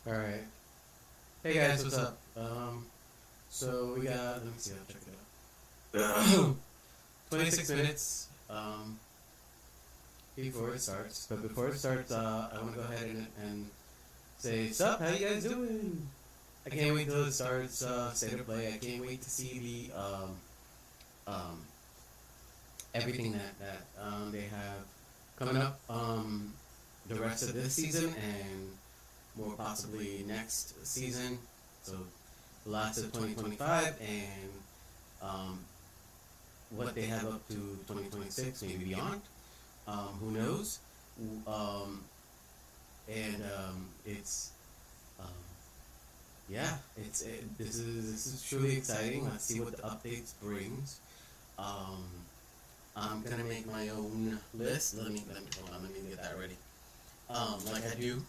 Alright. Hey guys, what's up? So we got, let me see, I'll check it out. 26 minutes before it starts. But before it starts, I want to go ahead and say, Sup, how you guys doing? I can't wait till it starts State of Play. I can't wait to see the everything that they have coming up the rest of this season and more possibly next season. So lots of 2025 and what they have up to 2026, maybe beyond. Who knows? And it's yeah, this is truly exciting. Let's see what the updates brings. I'm gonna make my own list. Let me hold on. Let me get that ready. Like I do.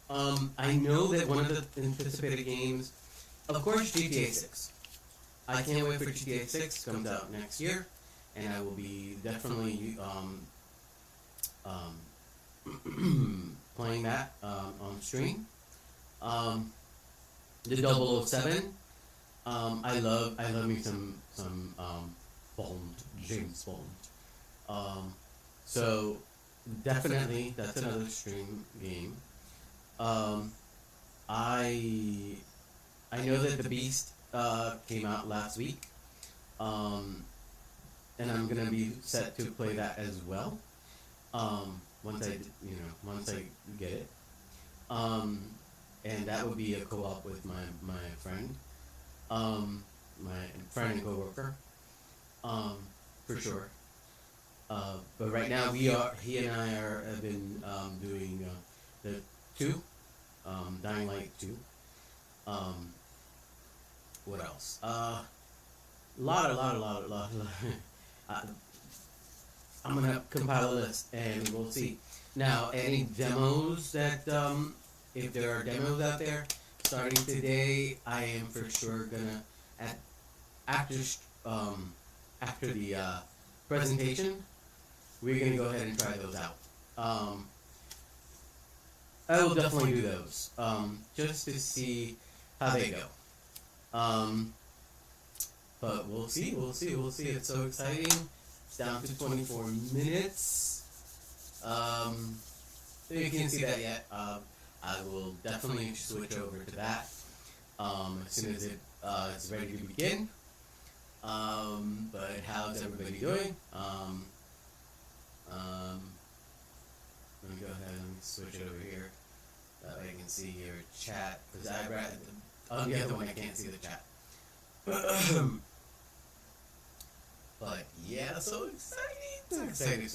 I know that one of the anticipated games, of course, GTA 6. I can't wait for GTA 6 comes out next year, and I will be definitely playing that on stream. The 007. I love me some Bond, James Bond. So definitely that's another stream game. I know that the Beast came out last week, and I'm gonna be set to play that as well. Once I get it, and that would be a co-op with my friend, my friend and coworker, for sure. But right now he and I have been doing the 2, Dying Light 2. What else? Lot. I'm gonna compile a list and we'll see. Now, any demos that if there are demos out there starting today, I am for sure gonna after the presentation, we're gonna go ahead and try those out. I will definitely do those, just to see how they go. But we'll see. It's so exciting. It's down to 24 minutes. You can't see that yet. I will definitely switch over to that as soon as it's ready to begin. But how's everybody doing? Let me go ahead and switch it over here. That way I can see your chat. Because on the other one I can't see the chat. But yeah, so exciting. So exciting.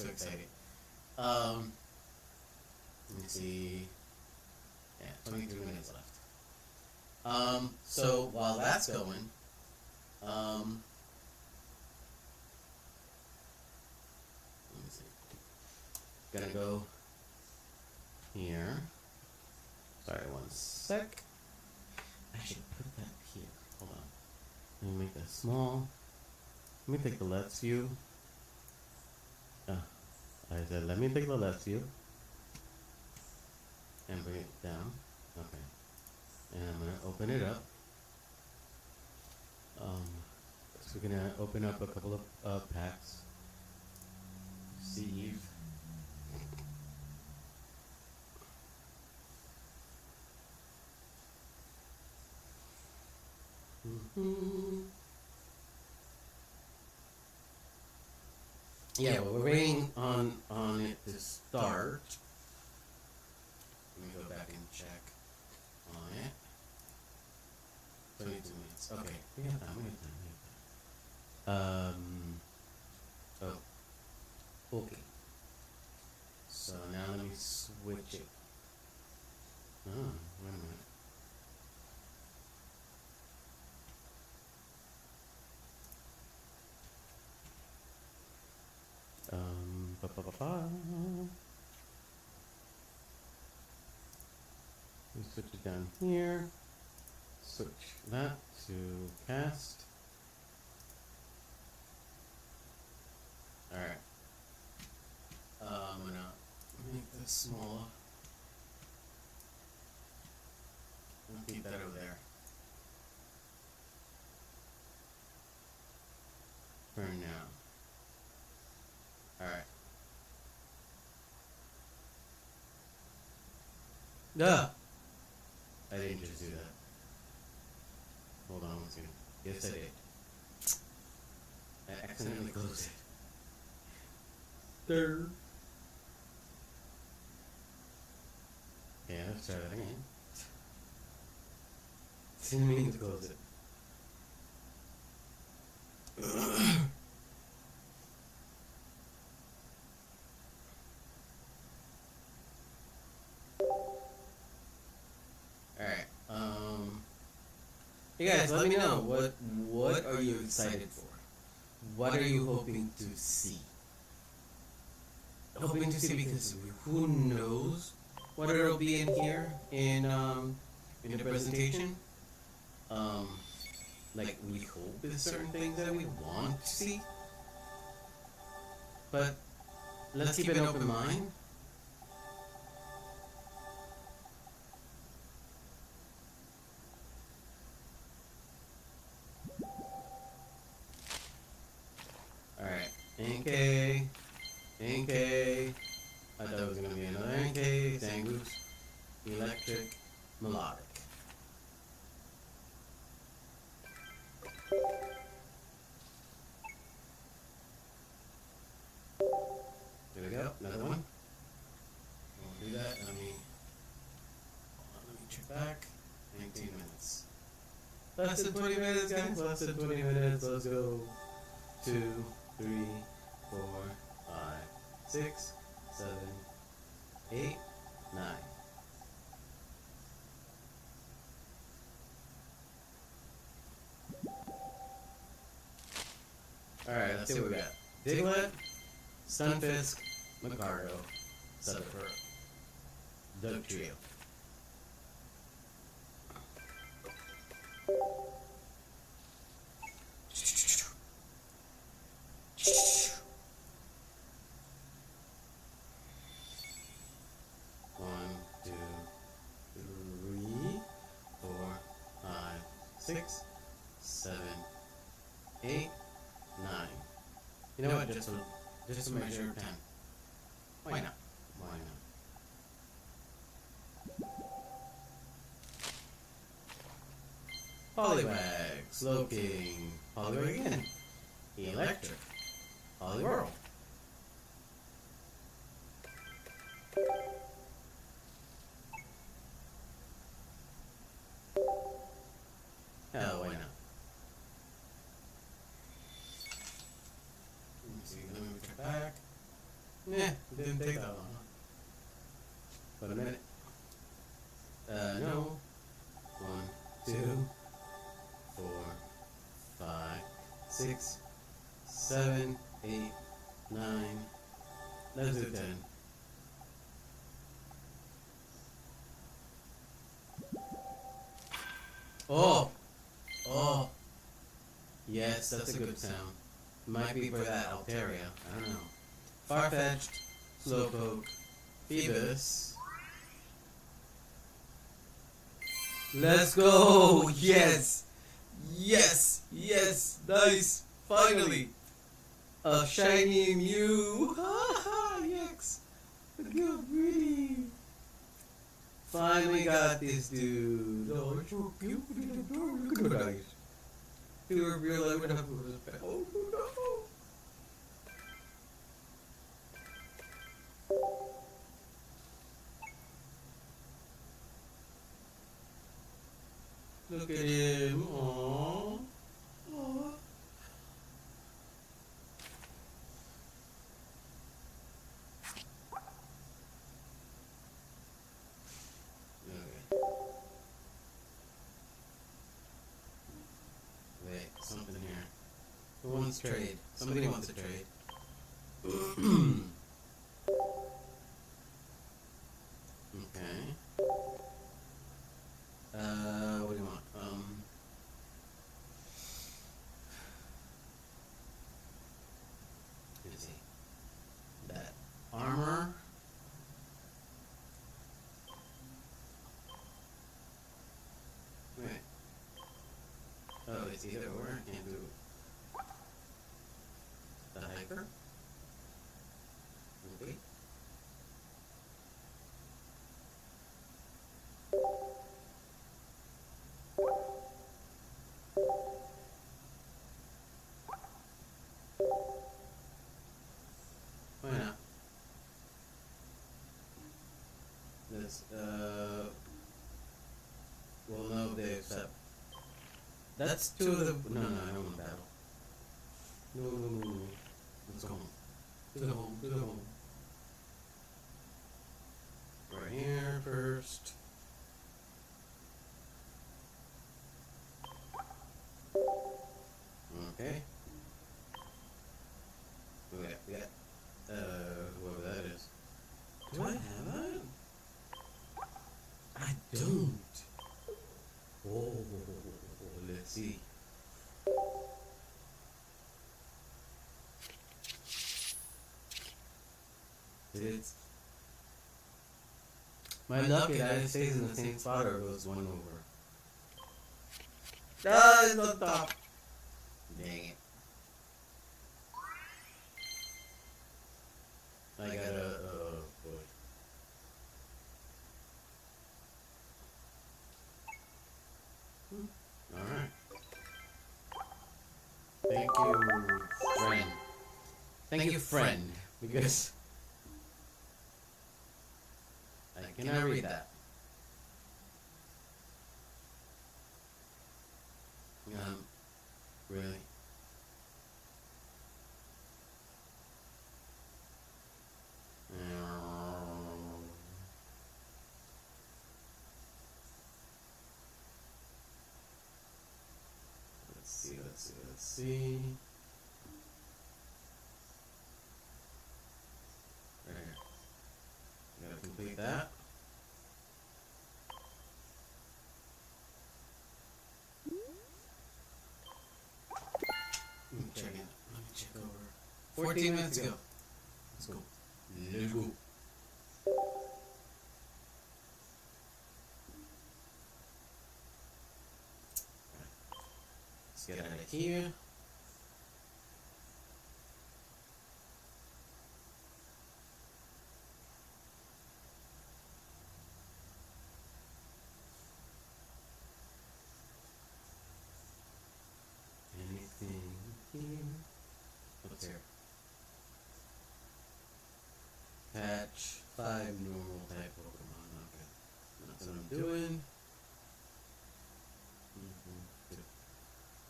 Let me see. Yeah, 23 minutes left. So while that's going, let me see. Gonna go here. Sorry, one sec. I should put that here. Hold on. Let me make that small. Let me take the left view. I said, let me take the left view. And bring it down. Okay. And I'm going to open it up. So we're going to open up a couple of packs. Receive. Yeah, well, we're waiting on it to start. Let me go back and check on it. 22 minutes. Okay, we have time. Oh, okay. So now let me switch it. Oh, wait a minute. We switch it down here. Switch that to cast. Alright. I'm gonna make this smaller. Duh! I didn't just do that. Hold on one second. Yes, I did. I accidentally closed it. There. Yeah, let's try that again. Didn't mean to close it. Alright, hey guys, let me know, what are you excited for? What are you hoping to see? Hoping to see because who knows what it'll be in here in the presentation. Like we hope there's certain things that we want to see, but let's keep an open mind. Alright, NK, NK, I thought it was gonna be another NK, Zangoose, electric, melodic. There we go, another one. We'll do that, let me check back, 19 minutes. Less than 20 minutes, guys, less than 20 minutes, let's go. 2, 3, 4, 5, 6, 7, 8, 9. Alright, let's see what we got. Diglett, Stunfisk, Macargo, Sutherford, Doug Trio. One, two, three, 4, 5, 6, 7, 8, 9. You know what? Just to measure 10. Why not? Why not? Poliwag, Slowking, Poliwag again, Electric, Poliwhirl. Hell, why not? Let me see, let me check back. Nah, it didn't take that long. But a minute. No. 1, 2, 4, 5, 6, 7, 8, 9. Let's do 10. Oh! Oh! Yes, that's a good sound. Might be for that Altaria. I don't know. Farfetch'd, Slowpoke, Phoebus. Let's go! Yes! Yes! Yes! Nice! Finally! A shiny Mew! Haha! Yes! Good, really! Finally got this dude! Oh, it's so cute! Look at the eyes! He were real life when I was back. Oh no! Look at him. Aww. Aww. Okay. Wait, something here. Who wants to trade? Somebody wants to trade. Okay. What do you want? Let's see. That armor. Wait. Oh, it's either or. I can't do the hiker. Okay. is. We'll know if they accept. That's two of the. No, I don't want battle. No. Let's go home. To the home. Right here first. Okay. We got, whoever that is. Do I have that? I don't. Oh, let's see. It's my luck is that it stays in the same spot or goes one over. Ah, it's on top. Dang it. I gotta, oh boy. Alright. Thank you, friend. Thank you, friend. Because I cannot read that. Really? Let's see. Right here. Gotta complete that. Check it. Let me check over. 14 minutes ago. Let's go. Let's go. Let's get out of here. Anything here? What's here? Patch 5 normal type Pokemon. Okay. That's what I'm doing.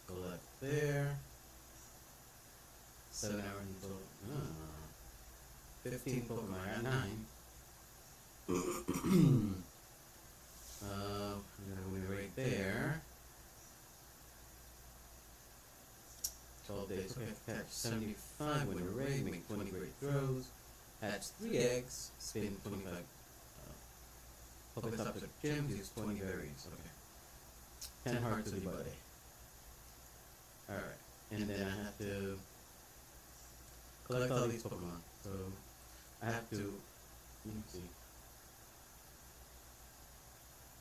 Collect there. 7 hours until 15 Pokemon at 9. I'm gonna be right there. 12 days. Okay, catch 75 when you're ready, make 20 great throws, hatch 3 eggs, spin 25 Pokestops at gyms, use 20 berries. Okay. 10 hearts to the body. Alright, and then I have to collect all these Pokemon. So I have to, let me see.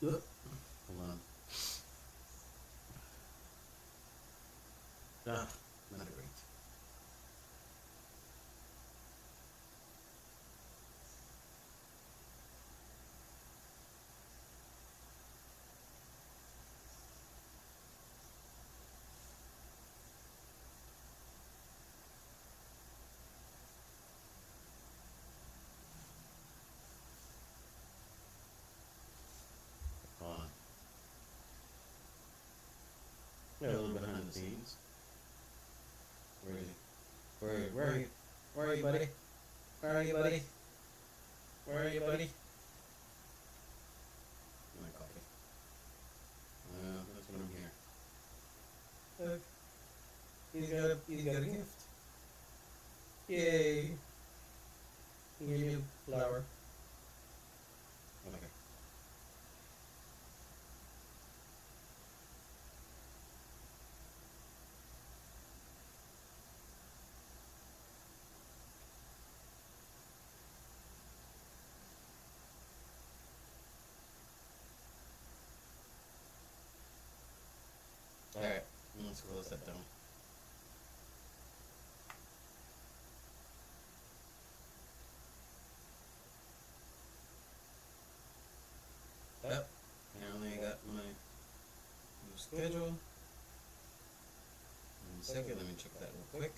Hold on. Not great. Hold on. We're a little behind the scenes. Where is he? Where are you? Where are you, buddy? Where are you, buddy? Where are you, buddy? My coffee. That's what I'm here. Look. He's got a gift. Yay. He gave you a flower. Okay. Alright, let's close that down. Yep, apparently I got my new schedule. One second, let me check that real quick.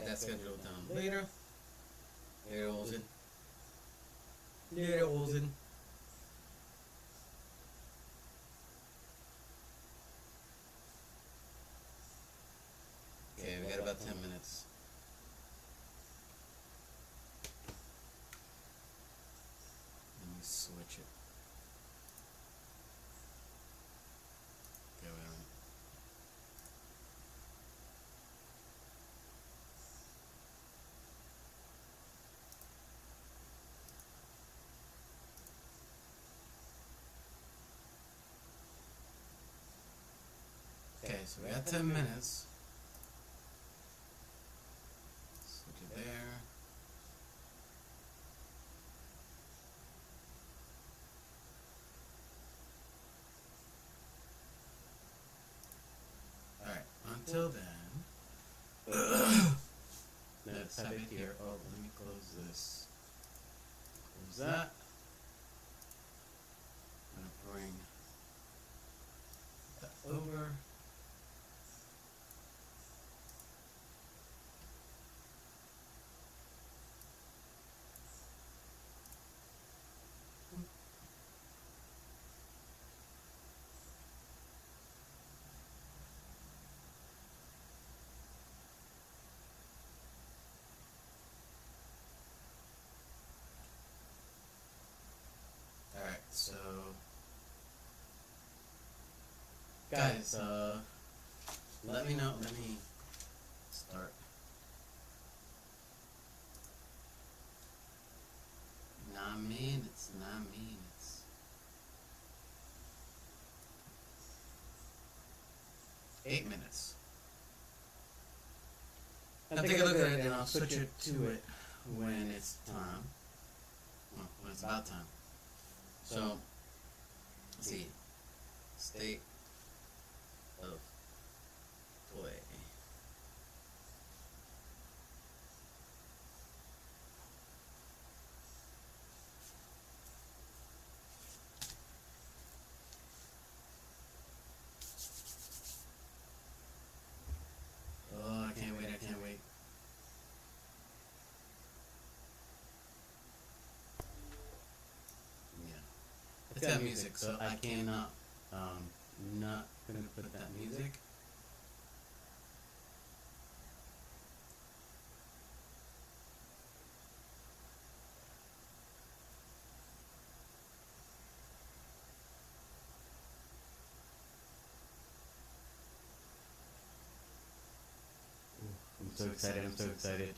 had that scheduled later. Later, Olsen. Later, Olsen. Okay, we got about 10 minutes. Let me switch it. Okay, wait a minute. Okay, so we got 10 minutes. Switch it there. Alright, until then, let's have it here. Oh, let me close this. Close that. I'm gonna bring that over. Alright, so guys, let me know. Let me start. 9 minutes. 9 minutes. 8 minutes. I'll take a look at it and I'll switch it to it when it's time. Well, when it's about time. So, let's see. State of play. Oh, I can't wait, I can't wait. Yeah. It's got music, so I cannot, not gonna put that music. I'm so excited, I'm so excited.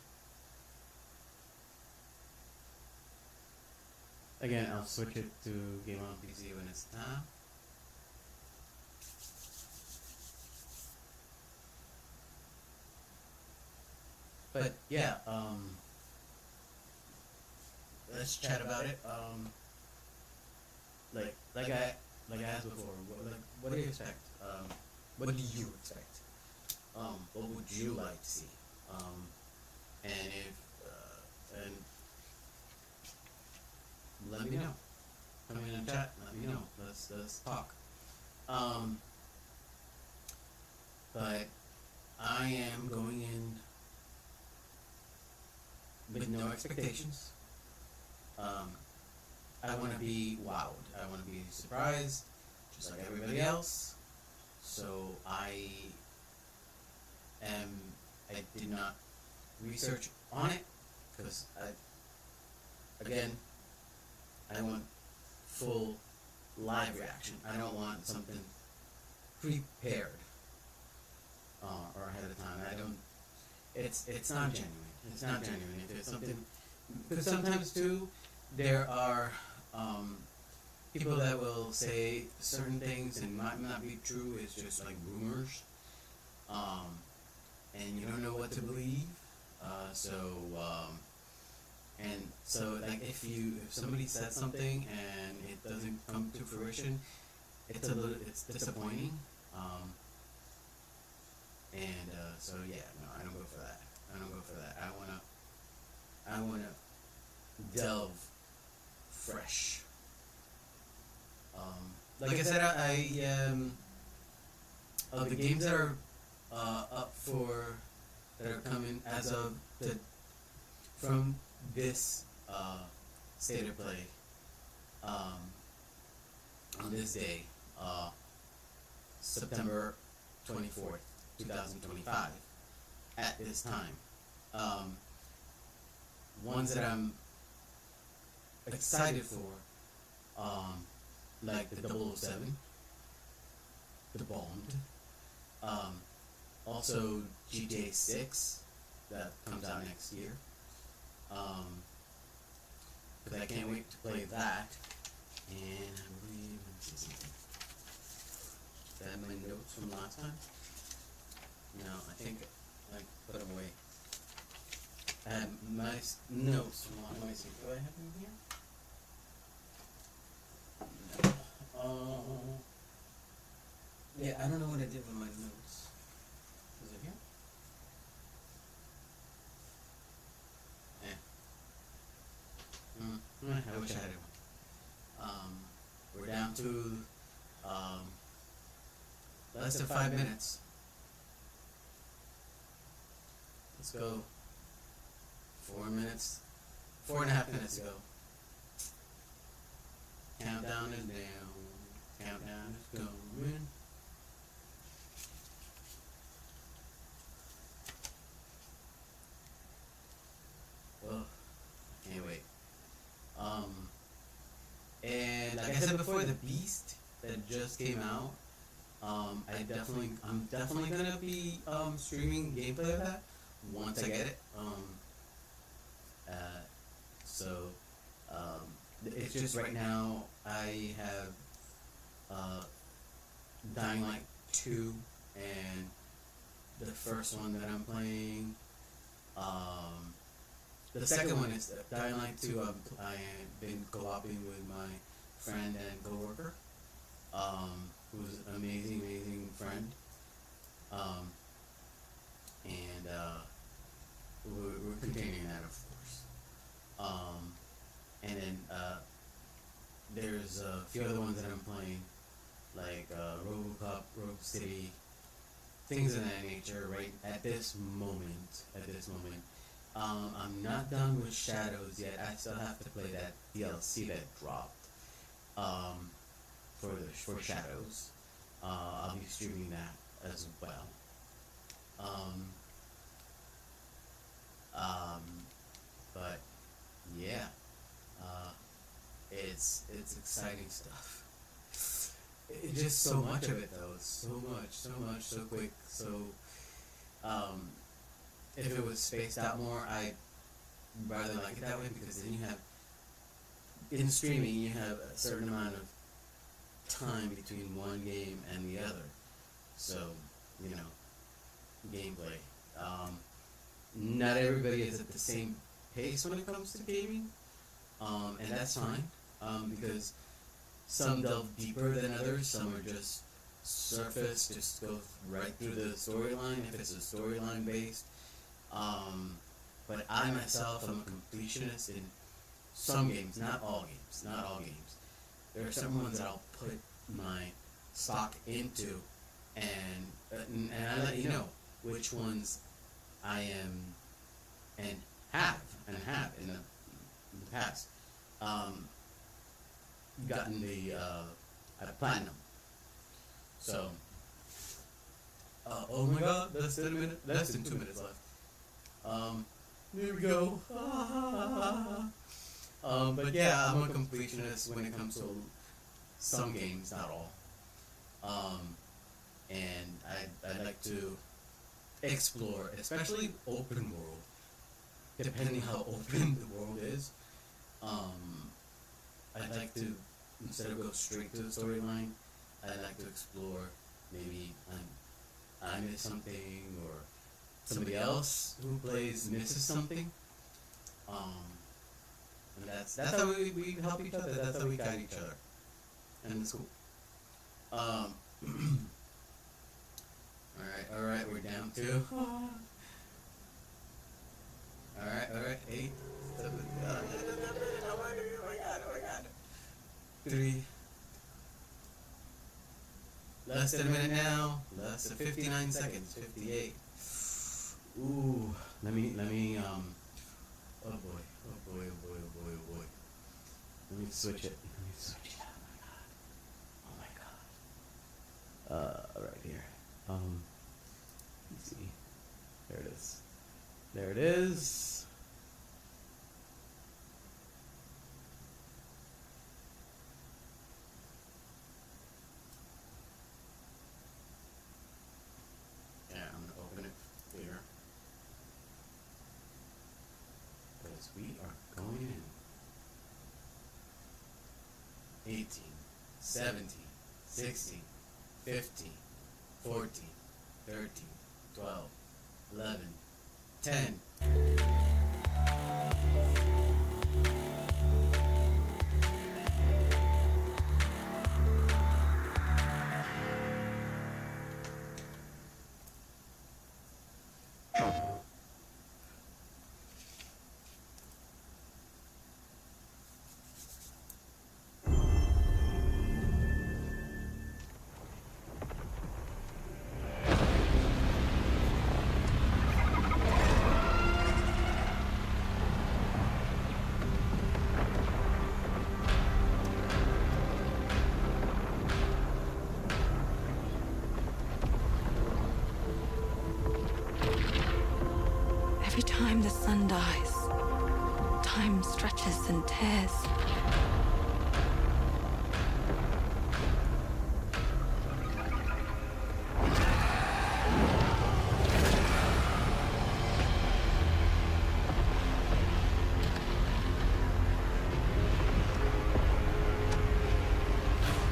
Again, I'll switch it to Game on PC when it's time. But yeah, let's chat about it. Like I asked before, what do you expect? What do you expect? What would you like to see? And if and let me know. Come in the chat. Let me know. Let's talk. But I am going in with no expectations. I want to be wowed. I want to be surprised, just like everybody else. So I did not research on it because I want full live reaction. I don't want something prepared or ahead of time. I don't. It's not genuine. It's not genuine. If it's something, because sometimes too, there are people that will say certain things and might not be true. It's just like rumors, and you don't know what to believe. So like if somebody said something and it doesn't come to fruition, it's disappointing. So yeah, no, I don't go for that. I wanna delve fresh. Like I said, I the games that are up for that are coming as of the from this state of play on this day, September 24th, 2025. At this time, ones that I'm excited for, like the 007, the Bond, also GTA 6 that comes out next year. Because I can't wait to play that. And I believe is that my notes from last time? No, I think I put them away. I had my notes from last time. Let me see. Do I have them here? No. Yeah, I don't know what I did with my notes. Is it here? I wish I had it. We're down to less than 5 minutes. Let's go. 4 minutes. 4.5 minutes ago. Countdown is down. Countdown is going. Oh, I can't wait. And like I said before, the Beast that just came out, I'm definitely gonna be streaming gameplay of that once I get it. So it's just right now I have Dying Light 2 and the first one that I'm playing. The second one is Dying Light 2. I have been co-oping with my friend and co-worker, who's an amazing friend. And we're continuing that, of course. And then there's a few other ones that I'm playing, like RoboCop, Rogue City, things of that nature. Right at this moment. I'm not done with Shadows yet. I still have to play that DLC that dropped for Shadows. I'll be streaming that as well. But yeah, it's exciting stuff. It's just so much of it though. So much, so quick. So if it was spaced out more, I'd rather like it that way, because then you have, in streaming, you have a certain amount of time between one game and the other. So, gameplay. Not everybody is at the same pace when it comes to gaming, and that's fine, because some delve deeper than others. Some are just surface, just go right through the storyline if it's a storyline based. But I myself am a completionist in some games, not all games. There are some ones that I'll put my stock into, and I let you know which ones I am and have in the past gotten the platinum. So oh my god, less than 2 minutes left. There we go. But yeah, I'm a completionist when it comes to some games, not all. And I like to explore, especially open world. Depending how open the world is, I'd like to, instead of go straight to the storyline, I'd like to explore. Maybe I miss something, or somebody else who plays misses something. And that's how we help each other. That's how we guide each other, and it's cool. All right, we're down to. All right, 8. Oh my god. 3. Less than a minute now. Less than 59 seconds. 58. Ooh, oh boy, oh boy, oh boy, oh boy, oh boy. Let me switch it. Oh my god. Right here. Let's see. There it is. There it is. Yeah, I'm gonna open it here. Because we are going in. 18, 17, 16, 15, 14, 13, 12, 11, 10. Every time the sun dies, time stretches and tears.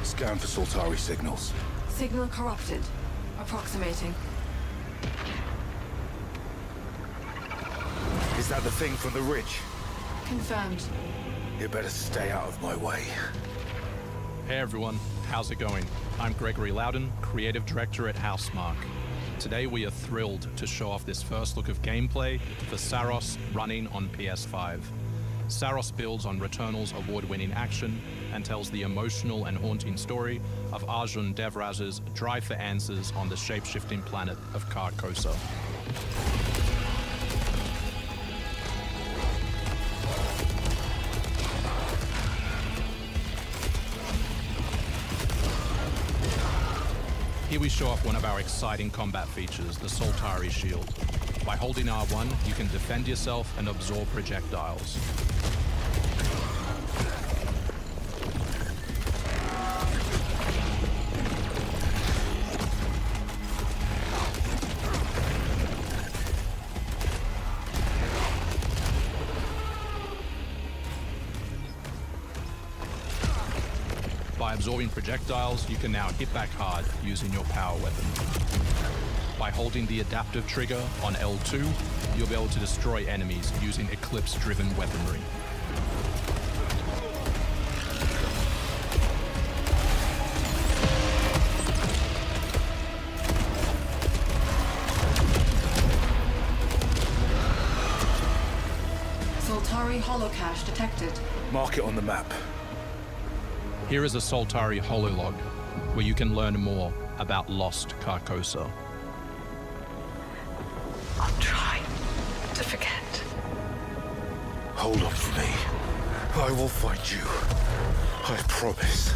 Scan for Soltari signals. Signal corrupted. Approximating. Is that the thing from the ridge? Confirmed. You better stay out of my way. Hey everyone, how's it going? I'm Gregory Loudon, Creative Director at Housemarque. Today we are thrilled to show off this first look of gameplay for Saros running on PS5. Saros builds on Returnal's award-winning action and tells the emotional and haunting story of Arjun Devraj's drive for answers on the shape-shifting planet of Carcosa. Here we show off one of our exciting combat features, the Soltari Shield. By holding R1, you can defend yourself and absorb projectiles. By absorbing projectiles, you can now hit back hard using your power weapon. By holding the adaptive trigger on L2, you'll be able to destroy enemies using Eclipse-driven weaponry. Soltari holocache detected. Mark it on the map. Here is a Soltari hololog, where you can learn more about lost Carcosa. I'll try to forget. Hold on for me. I will find you. I promise.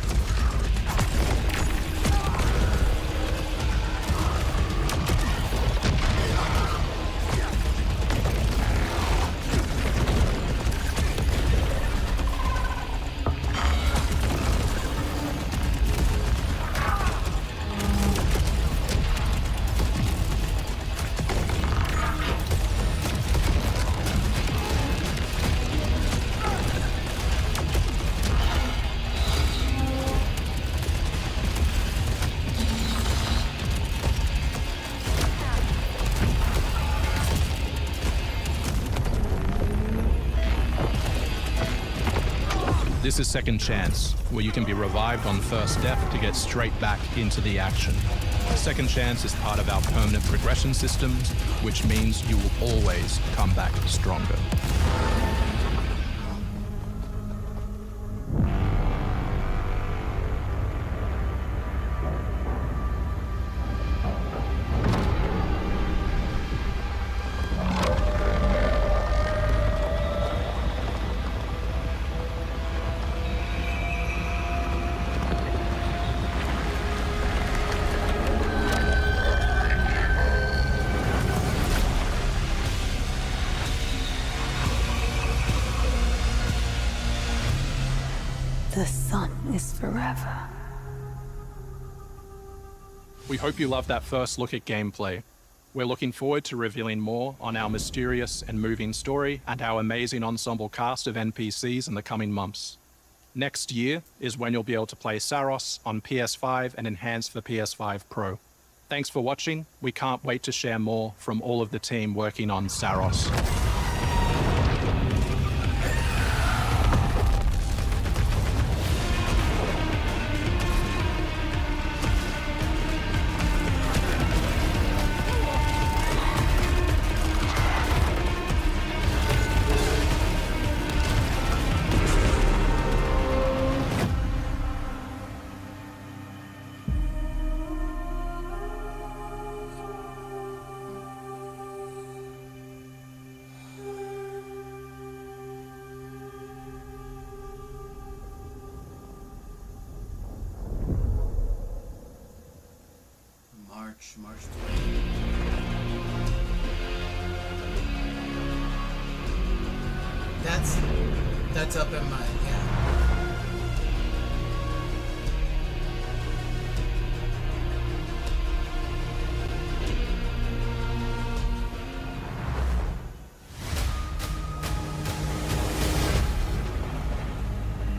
This is Second Chance, where you can be revived on first death to get straight back into the action. Second Chance is part of our permanent progression systems, which means you will always come back stronger. The sun is forever. We hope you loved that first look at gameplay. We're looking forward to revealing more on our mysterious and moving story and our amazing ensemble cast of NPCs in the coming months. Next year is when you'll be able to play Saros on PS5 and enhanced for PS5 Pro. Thanks for watching. We can't wait to share more from all of the team working on Saros. March 20. That's up in my, yeah.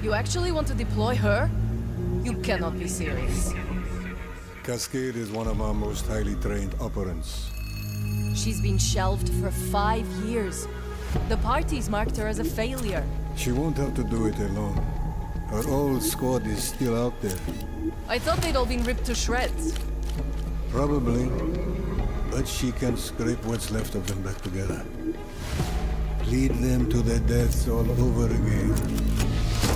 You actually want to deploy her? You cannot be serious. Cascade is one of our most highly trained operants. She's been shelved for 5 years. The parties marked her as a failure. She won't have to do it alone. Her old squad is still out there. I thought they'd all been ripped to shreds. Probably. But she can scrape what's left of them back together. Lead them to their deaths all over again.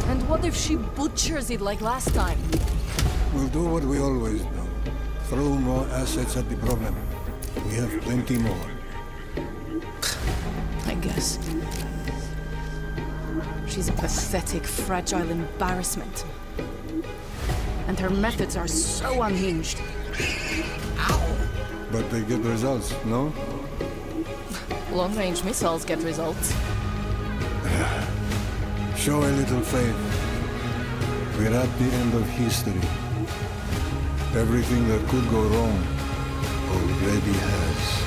And what if she butchers it like last time? We'll do what we always do. Throw more assets at the problem. We have plenty more. I guess. She's a pathetic, fragile embarrassment. And her methods are so unhinged. But they get results, no? Long-range missiles get results. Show a little faith. We're at the end of history. Everything that could go wrong already has.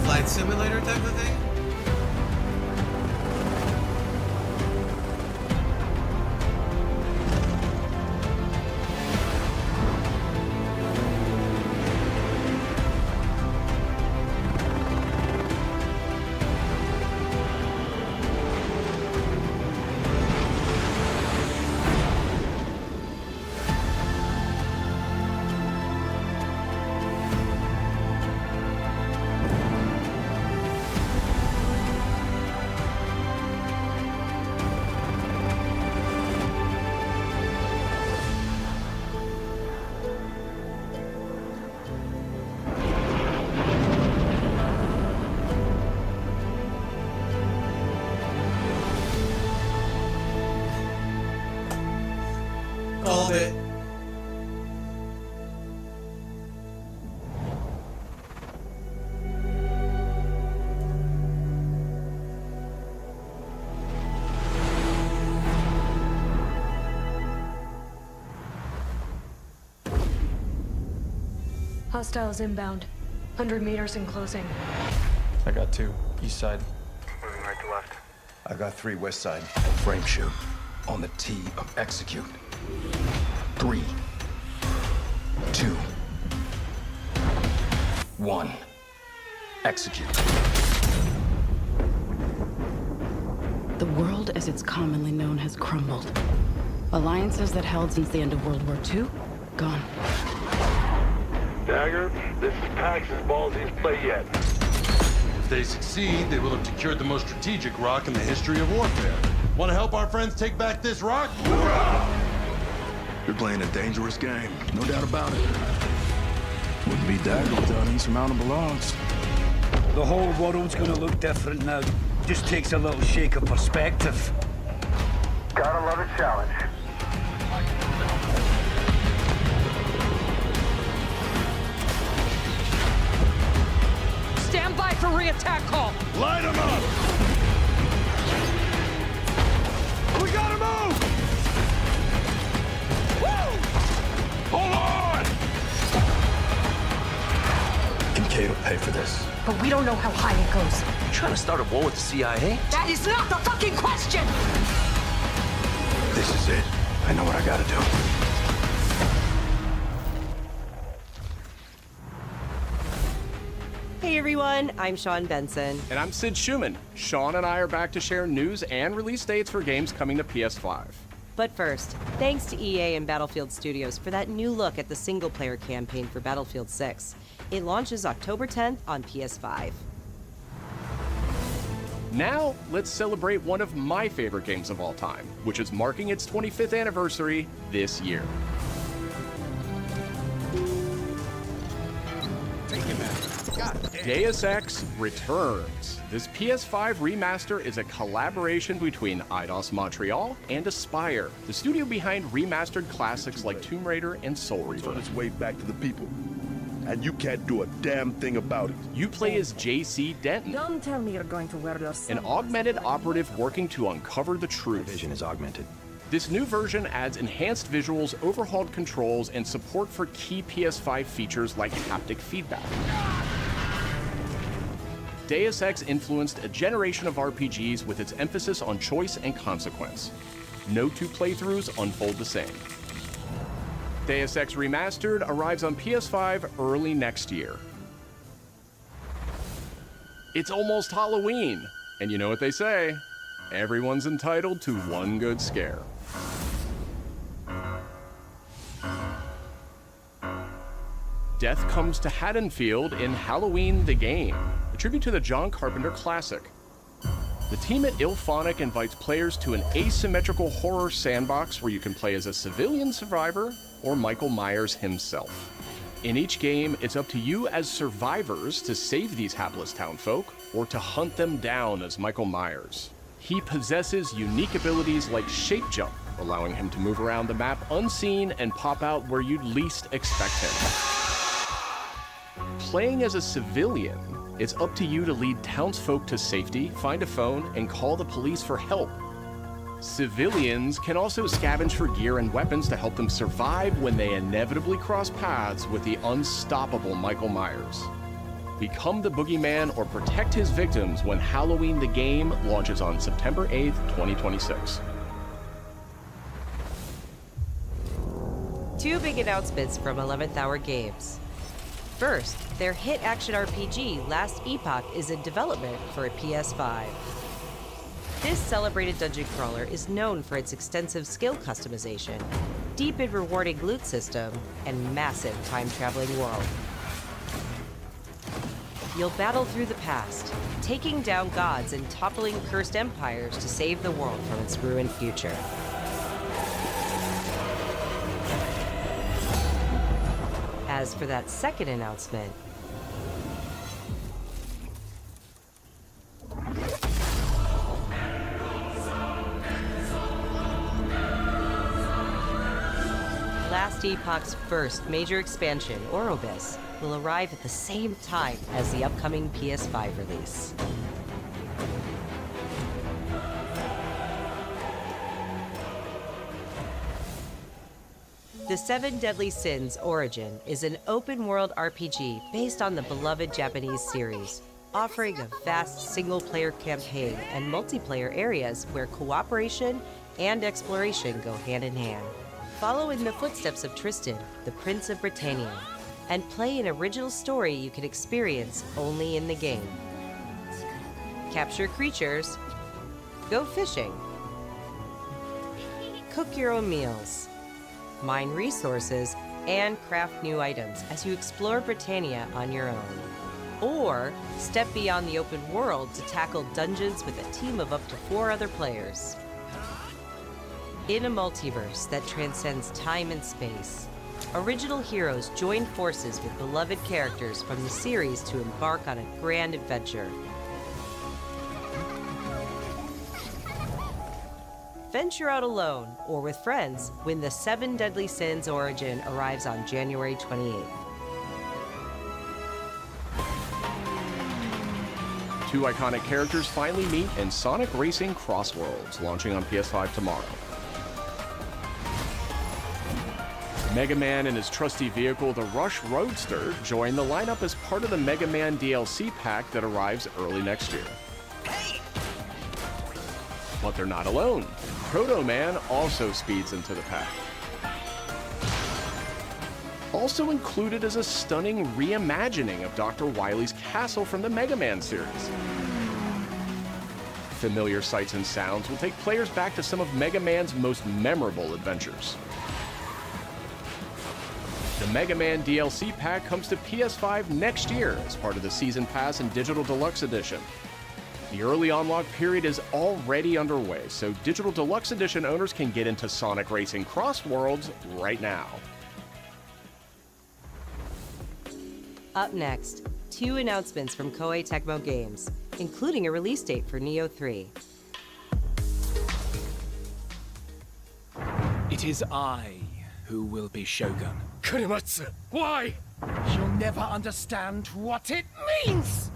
Flight simulator type of thing? Called it. Hostiles inbound. 100 meters and closing. I got 2. East side. Moving right to left. I got 3 west side. Frame shoot. On the T of execute. 3, 2, 1. Execute. The world as it's commonly known has crumbled. Alliances that held since the end of World War II, gone. Dagger, this is Pax's ballsiest play yet. If they succeed, they will have secured the most strategic rock in the history of warfare. Want to help our friends take back this rock? Hoorah! You're playing a dangerous game, no doubt about it. Wouldn't be Dago without insurmountable odds. The whole world's gonna look different now. Just takes a little shake of perspective. Gotta love a challenge. Stand by for re-attack call! Light him up! We gotta move! Woo! Hold on! Kincaid will pay for this. But we don't know how high it goes. You trying to start a war with the CIA? That is not the fucking question! This is it. I know what I gotta do. Hey everyone, I'm Sean Benson. And I'm Sid Schumann. Sean and I are back to share news and release dates for games coming to PS5. But first, thanks to EA and Battlefield Studios for that new look at the single-player campaign for Battlefield 6. It launches October 10th on PS5. Now, let's celebrate one of my favorite games of all time, which is marking its 25th anniversary this year. Deus Ex returns. This PS5 remaster is a collaboration between Eidos Montreal and Aspyr, the studio behind remastered classics like Tomb Raider and Soul Reaver. It's on its way back to the people, and you can't do a damn thing about it. You play as J.C. Denton, Don't tell me you're going to wear your an augmented operative working to uncover the truth. Vision is augmented. This new version adds enhanced visuals, overhauled controls, and support for key PS5 features like haptic feedback. Deus Ex influenced a generation of RPGs with its emphasis on choice and consequence. No two playthroughs unfold the same. Deus Ex Remastered arrives on PS5 early next year. It's almost Halloween, and you know what they say, everyone's entitled to one good scare. Death comes to Haddonfield in Halloween the Game, a tribute to the John Carpenter classic. The team at IllFonic invites players to an asymmetrical horror sandbox where you can play as a civilian survivor or Michael Myers himself. In each game, it's up to you as survivors to save these hapless townfolk or to hunt them down as Michael Myers. He possesses unique abilities like shape jump, allowing him to move around the map unseen and pop out where you'd least expect him. Playing as a civilian, it's up to you to lead townsfolk to safety, find a phone, and call the police for help. Civilians can also scavenge for gear and weapons to help them survive when they inevitably cross paths with the unstoppable Michael Myers. Become the boogeyman or protect his victims when Halloween the Game launches on September 8th, 2026. Two big announcements from 11th Hour Games. First, their hit action RPG, Last Epoch, is in development for a PS5. This celebrated dungeon crawler is known for its extensive skill customization, deep and rewarding loot system, and massive time-traveling world. You'll battle through the past, taking down gods and toppling cursed empires to save the world from its ruined future. As for that second announcement, Last Epoch's first major expansion, Orobis, will arrive at the same time as the upcoming PS5 release. The Seven Deadly Sins Origin is an open-world RPG based on the beloved Japanese series, offering a vast single-player campaign and multiplayer areas where cooperation and exploration go hand in hand. Follow in the footsteps of Tristan, the Prince of Britannia, and play an original story you can experience only in the game. Capture creatures, go fishing, cook your own meals, mine resources, and craft new items as you explore Britannia on your own. Or step beyond the open world to tackle dungeons with a team of up to 4 other players. In a multiverse that transcends time and space, original heroes join forces with beloved characters from the series to embark on a grand adventure. Venture out alone or with friends when the 7 Deadly Sins Origin arrives on January 28th. Two iconic characters finally meet in Sonic Racing Cross Worlds, launching on PS5 tomorrow. Mega Man and his trusty vehicle, the Rush Roadster, join the lineup as part of the Mega Man DLC pack that arrives early next year. But they're not alone. Proto Man also speeds into the pack. Also included is a stunning reimagining of Dr. Wily's castle from the Mega Man series. Familiar sights and sounds will take players back to some of Mega Man's most memorable adventures. The Mega Man DLC pack comes to PS5 next year as part of the Season Pass and Digital Deluxe Edition. The early unlock period is already underway, so Digital Deluxe Edition owners can get into Sonic Racing Cross Worlds right now. Up next, 2 announcements from Koei Tecmo Games, including a release date for Neo 3. It is I who will be Shogun. Kurimatsu, why? You'll never understand what it means!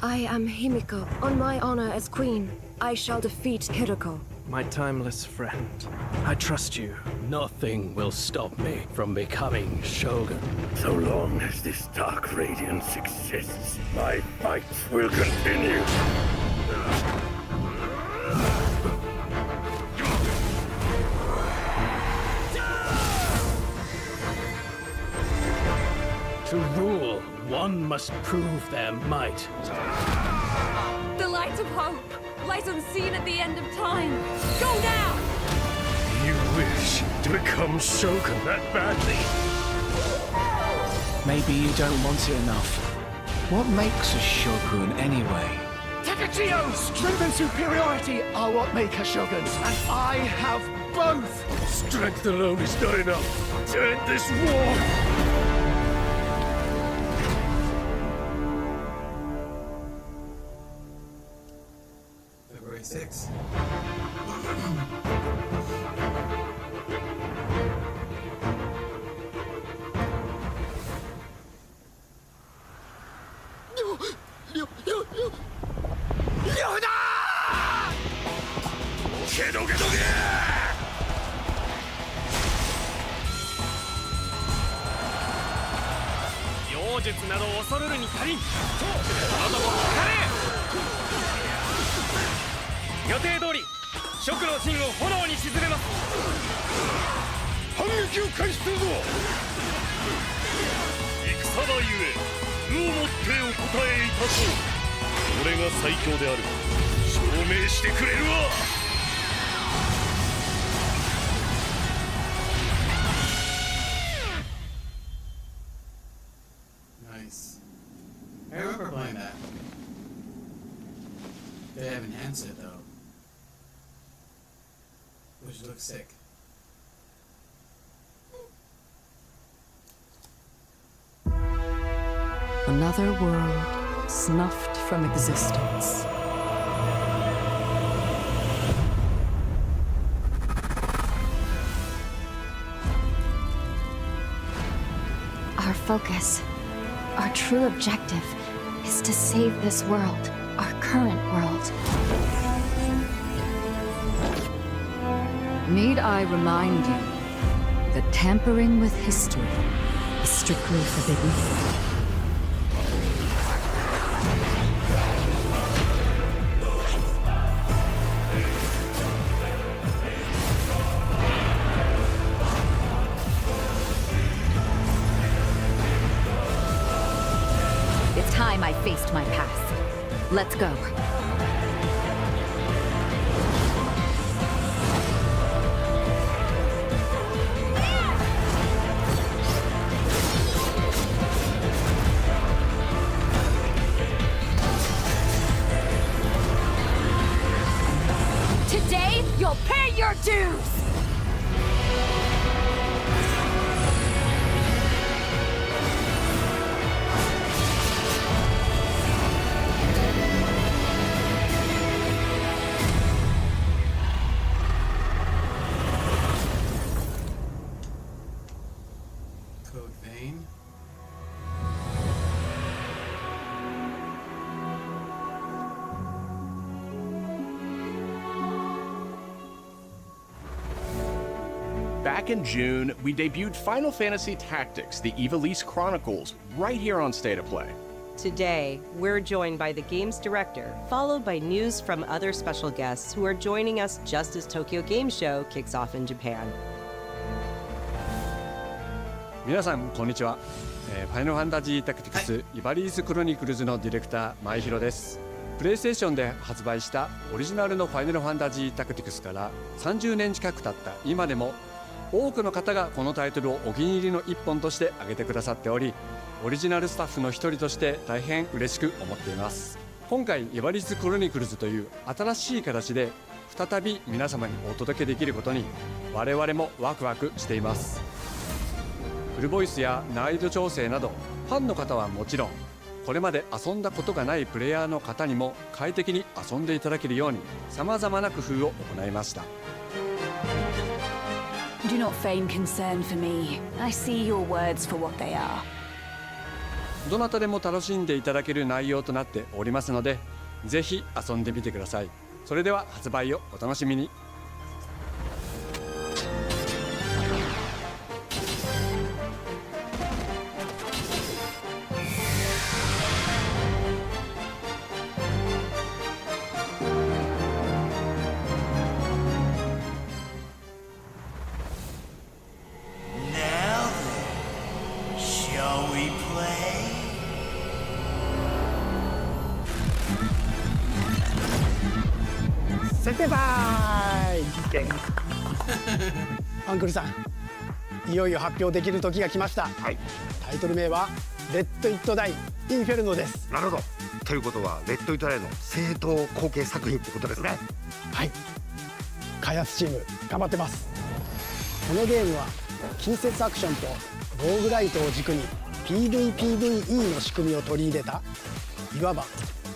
I am Himiko. On my honor as queen, I shall defeat Hiroko. My timeless friend, I trust you. Nothing will stop me from becoming Shogun. So long as this dark radiance exists, my fights will continue. To rule, one must prove their might. The light of hope lies unseen at the end of time. Go now! You wish to become Shogun that badly? Maybe you don't want it enough. What makes a Shogun anyway? Takachio! Strength and superiority are what make a Shogun, and I have both! Strength alone is not enough to end this war! February 6th. Nice. I remember playing that. They have enhanced it though, which looks sick. Another world snuffed from existence. Our focus, our true objective, is to save this world, our current world. Need I remind you that tampering with history is strictly forbidden? It's time I faced my past. Let's go. your dues! Code Vein. Back in June, we debuted Final Fantasy Tactics, the Ivalice Chronicles, right here on State of Play. Today, we're joined by the game's director, followed by news from other special guests who are joining us just as Tokyo Game Show kicks off in Japan. 皆さんこんにちは。ファイナルファンタジータクティクスイバリースクロニクルズのディレクター前広です。プレイステーションで発売したオリジナルのファイナルファンタジータクティクスから30年近く経った今でも多くの方がこのタイトルをお気に入りの一本として挙げてくださっており、オリジナルスタッフの一人として大変嬉しく思っています。今回イバリスクロニクルズという新しい形で再び皆様にお届けできることに我々もワクワクしています。フルボイスや難易度調整などファンの方はもちろん、これまで遊んだことがないプレイヤーの方にも快適に遊んでいただけるように様々な工夫を行いました。Do not feign concern for me. I see your words for what they are. どなたでも楽しんでいただける内容となっておりますので、ぜひ遊んでみてください。それでは発売をお楽しみに。設定タイムアンクルさん、いよいよ発表できる時が来ました。タイトル名はレッド・イット・ダイ・インフェルノです。なるほど。ということはレッド・イット・ダイの正統後継作品ってことですね。はい、開発チーム頑張ってます。このゲームは近接アクションとローグライトを軸に PVPVE の仕組みを取り入れたいわば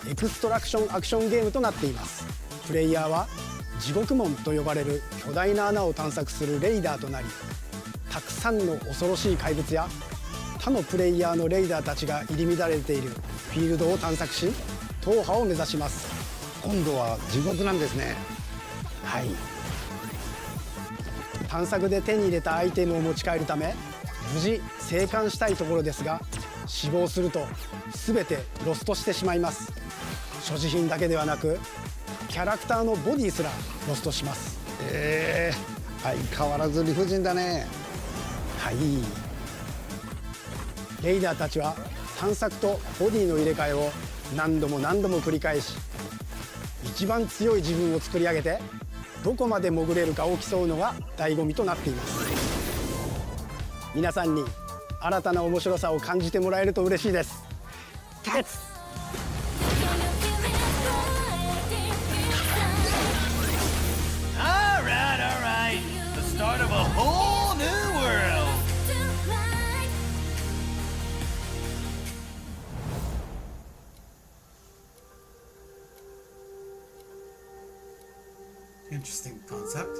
エクストラクションアクションゲームとなっています。プレイヤーは地獄門と呼ばれる巨大な穴を探索するレイダーとなり、たくさんの恐ろしい怪物や他のプレイヤーのレイダーたちが入り乱れているフィールドを探索し、踏破を目指します。今度は地獄なんですね。はい、探索で手に入れたアイテムを持ち帰るため無事生還したいところですが、死亡すると全てロストしてしまいます。所持品だけではなくキャラクターのボディすらロストします。相変わらず理不尽だね。はい、レイダーたちは探索とボディの入れ替えを何度も何度も繰り返し、一番強い自分を作り上げてどこまで潜れるかを競うのが醍醐味となっています。皆さんに新たな面白さを感じてもらえると嬉しいです。Alright. The start of a whole new world. Interesting concept.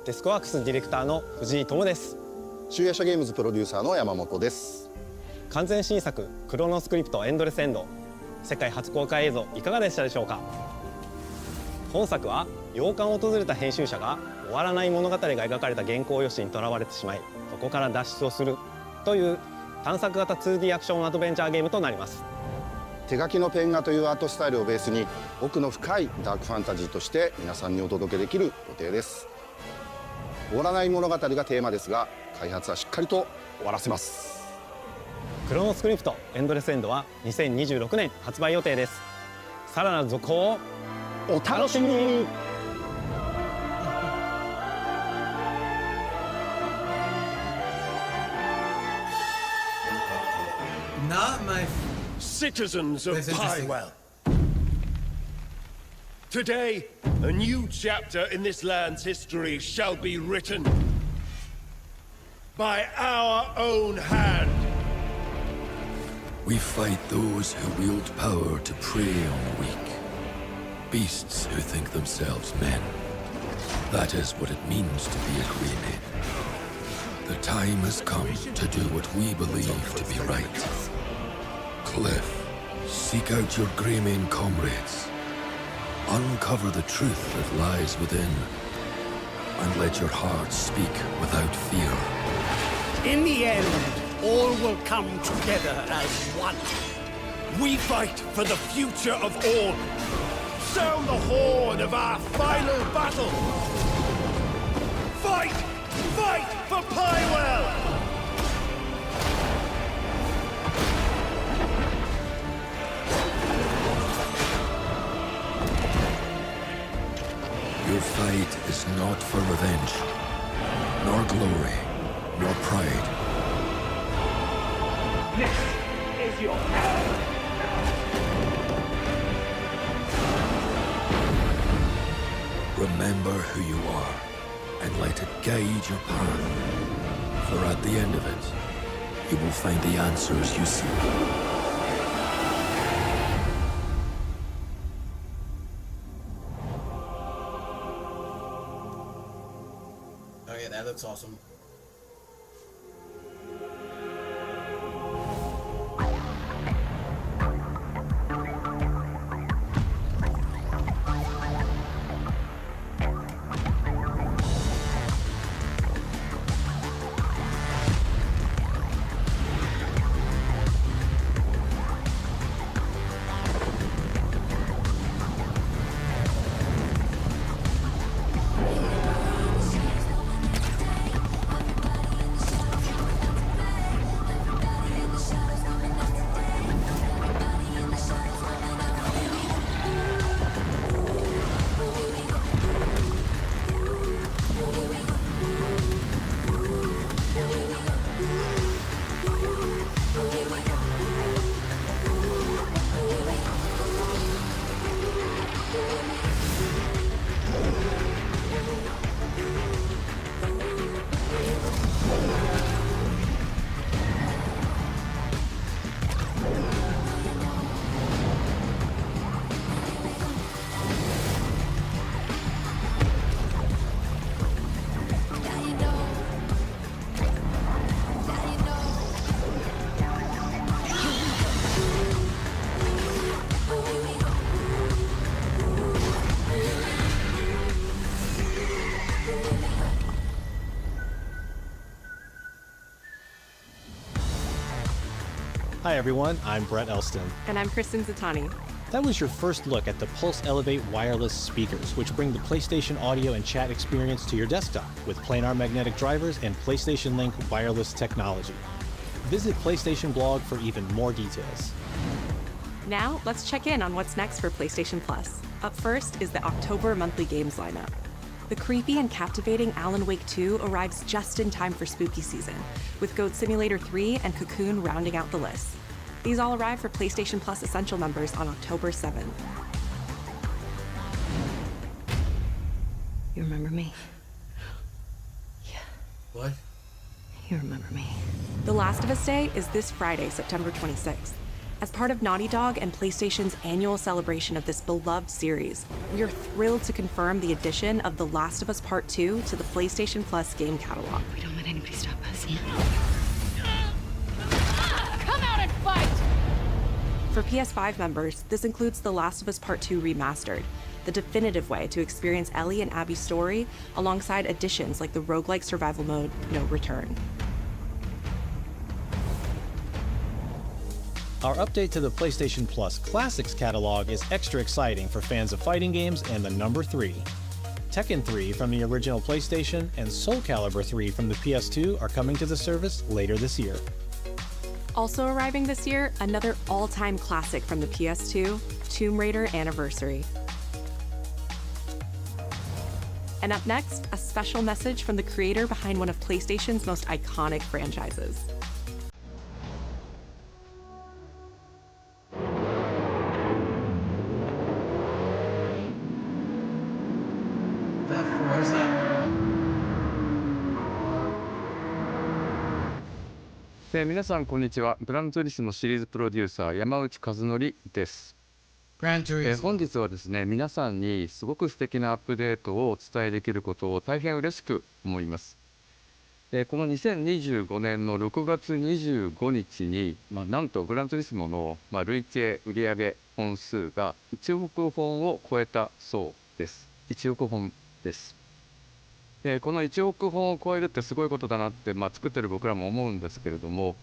デスクワークスディレクターの藤井智です。集英社ゲームズプロデューサーの山本です。完全新作クロノスクリプトエンドレスエンド、世界初公開映像いかがでしたでしょうか。本作は洋館を訪れた編集者が終わらない物語が描かれた原稿用紙にとらわれてしまい、そこから脱出をするという探索型 2D アクションアドベンチャーゲームとなります。手書きのペン画というアートスタイルをベースに奥の深いダークファンタジーとして皆さんにお届けできる予定です。終わらない物語がテーマですが、開発はしっかりと終わらせます。クロノスクリプトエンドレスエンドは2026年発売予定です。さらなる続報をお楽しみに。Not my citizens of Pywell. Today, a new chapter in this land's history shall be written by our own hand. We fight those who wield power to prey on the weak. Beasts who think themselves men. That is what it means to be a Greymane. The time has come to do what we believe to be right. Cliff, seek out your Greymane comrades. Uncover the truth that lies within. And let your heart speak without fear. In the end, all will come together as one. We fight for the future of all. Sound the horn of our final battle. Fight! Fight for Pywell! Your fight is not for revenge, nor glory, nor pride. This is your hour. Remember who you are, and let it guide your path. For at the end of it, you will find the answers you seek. Okay, that looks awesome. Hi everyone, I'm Brett Elston. And I'm Kristen Zatani. That was your first look at the Pulse Elevate wireless speakers, which bring the PlayStation audio and chat experience to your desktop with planar magnetic drivers and PlayStation Link wireless technology. Visit PlayStation blog for even more details. Now, let's check in on what's next for PlayStation Plus. Up first is the October monthly games lineup. The creepy and captivating Alan Wake 2 arrives just in time for spooky season, with Goat Simulator 3 and Cocoon rounding out the list. These all arrive for PlayStation Plus Essential members on October 7th. You remember me? Yeah. What? You remember me. The Last of Us Day is this Friday, September 26th. As part of Naughty Dog and PlayStation's annual celebration of this beloved series, we are thrilled to confirm the addition of The Last of Us Part 2 to the PlayStation Plus game catalog. We don't let anybody stop us. Come out and fight! For PS5 members, this includes The Last of Us Part 2 Remastered, the definitive way to experience Ellie and Abby's story, alongside additions like the roguelike survival mode, No Return. Our update to the PlayStation Plus Classics catalog is extra exciting for fans of fighting games and the number 3. Tekken 3 from the original PlayStation and Soul Calibur 3 from the PS2 are coming to the service later this year. Also arriving this year, another all-time classic from the PS2, Tomb Raider Anniversary. And up next, a special message from the creator behind one of PlayStation's most iconic franchises.「皆さんこんにちは。グランツーリスモシリーズプロデューサー山内和則です。本日はですね、皆さんにすごく素敵なアップデートをお伝えできることを大変嬉しく思います。この2025年の6月25日に、なんとグランツーリスモの、累計売上本数が1億本を超えたそうです。1億本です。この1億本を超えるってすごいことだなって、作ってる僕らも思うんですけれども、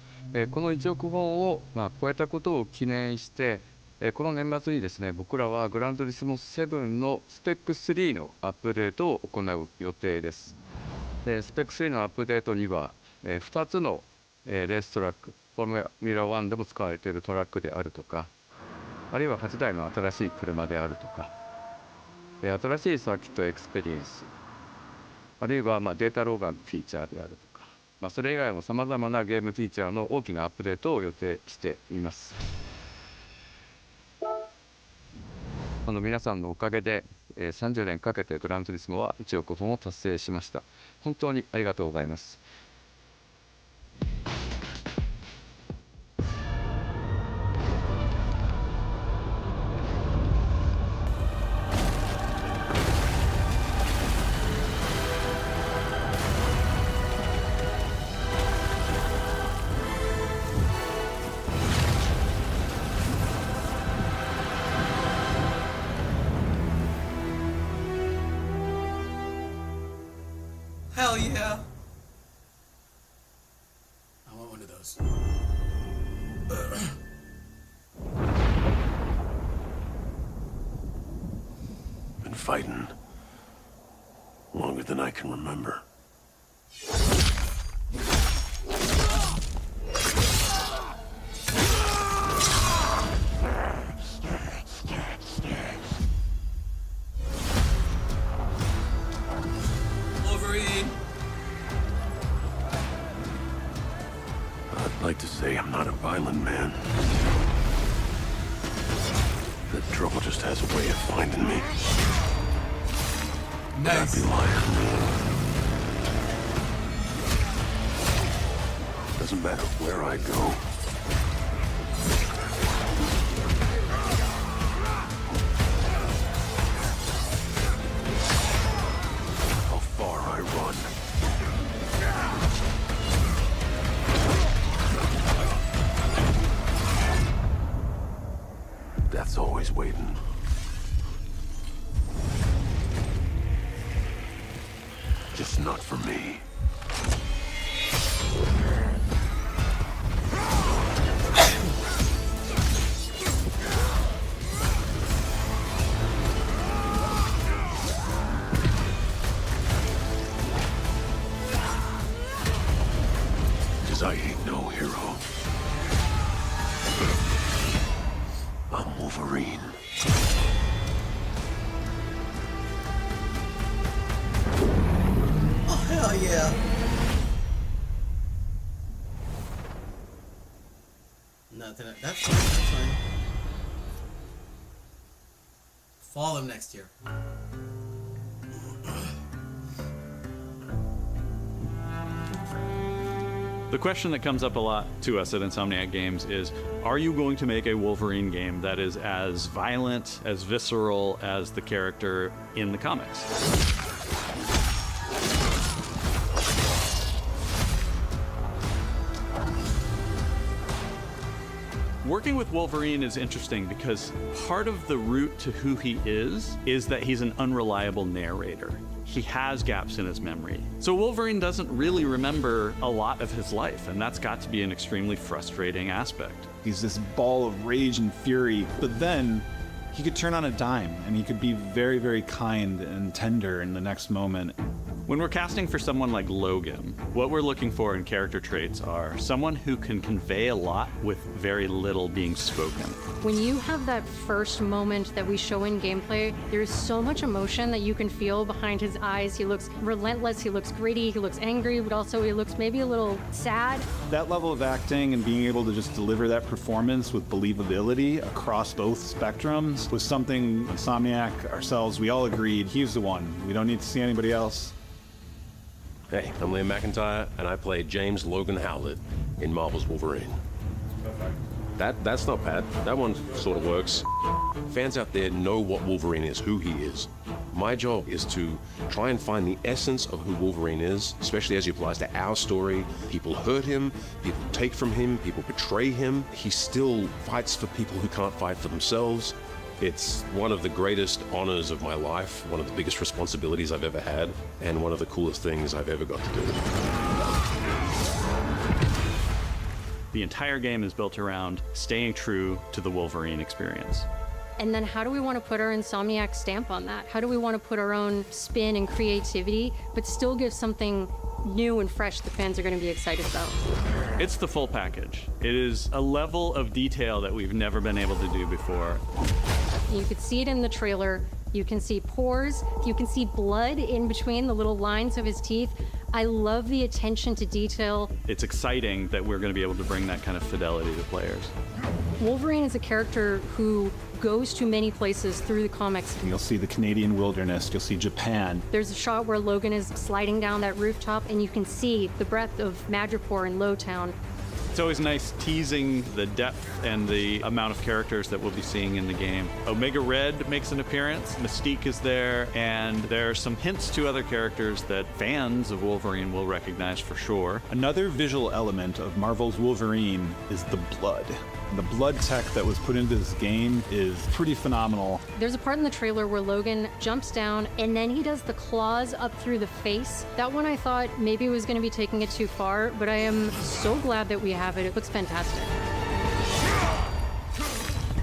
この1億本を、超えたことを記念して、この年末にですね、僕らはグランツーリスモ7のスペック3のアップデートを行う予定です。スペック3のアップデートには、2つの、レーストラック、フォーミュラ1でも使われているトラックであるとか、あるいは8台の新しい車であるとか、新しいサーキットエクスペリエンス、あるいはデータローガンのフィーチャーであるとか、それ以外もさまざまなゲームフィーチャーの大きなアップデートを予定しています。皆さんのおかげで、30年かけてグランツーリスモは1億本を達成しました。本当にありがとうございます。Hell yeah! I want one of those. Been fighting longer than I can remember. I'd like to say I'm not a violent man. The trouble just has a way of finding me. Nice. I'd be lying. Doesn't matter where I go. How far I run. Death's always waiting. Just not for me. Cause I ain't no hero. I'm Wolverine. Oh, hell yeah. Nothing. That's fine. That's fine. Fall of next year. The question that comes up a lot to us at Insomniac Games is, are you going to make a Wolverine game that is as violent, as visceral as the character in the comics? Working with Wolverine is interesting because part of the route to who he is that he's an unreliable narrator. He has gaps in his memory. So Wolverine doesn't really remember a lot of his life, and that's got to be an extremely frustrating aspect. He's this ball of rage and fury, but then he could turn on a dime, and he could be very, very kind and tender in the next moment. When we're casting for someone like Logan, what we're looking for in character traits are someone who can convey a lot with very little being spoken. When you have that first moment that we show in gameplay, there's so much emotion that you can feel behind his eyes. He looks relentless, he looks gritty, he looks angry, but also he looks maybe a little sad. That level of acting and being able to just deliver that performance with believability across both spectrums was something Insomniac, ourselves, we all agreed he's the one. We don't need to see anybody else. Hey, I'm Liam McIntyre, and I play James Logan Howlett in Marvel's Wolverine. That's not bad. That one sort of works. Fans out there know what Wolverine is, who he is. My job is to try and find the essence of who Wolverine is, especially as he applies to our story. People hurt him, people take from him, people betray him. He still fights for people who can't fight for themselves. It's one of the greatest honors of my life, one of the biggest responsibilities I've ever had, and one of the coolest things I've ever got to do. The entire game is built around staying true to the Wolverine experience. And then how do we want to put our Insomniac stamp on that? How do we want to put our own spin and creativity, but still give something new and fresh the fans are going to be excited about? It's the full package. It is a level of detail that we've never been able to do before. You could see it in the trailer. You can see pores. You can see blood in between the little lines of his teeth. I love the attention to detail. It's exciting that we're going to be able to bring that kind of fidelity to players. Wolverine is a character who goes to many places through the comics. You'll see the Canadian wilderness, you'll see Japan. There's a shot where Logan is sliding down that rooftop and you can see the breadth of Madripoor and Lowtown. It's always nice teasing the depth and the amount of characters that we'll be seeing in the game. Omega Red makes an appearance, Mystique is there, and there are some hints to other characters that fans of Wolverine will recognize for sure. Another visual element of Marvel's Wolverine is the blood. The blood tech that was put into this game is pretty phenomenal. There's a part in the trailer where Logan jumps down and then he does the claws up through the face. That one I thought maybe was going to be taking it too far, but I am so glad that we have it. It looks fantastic.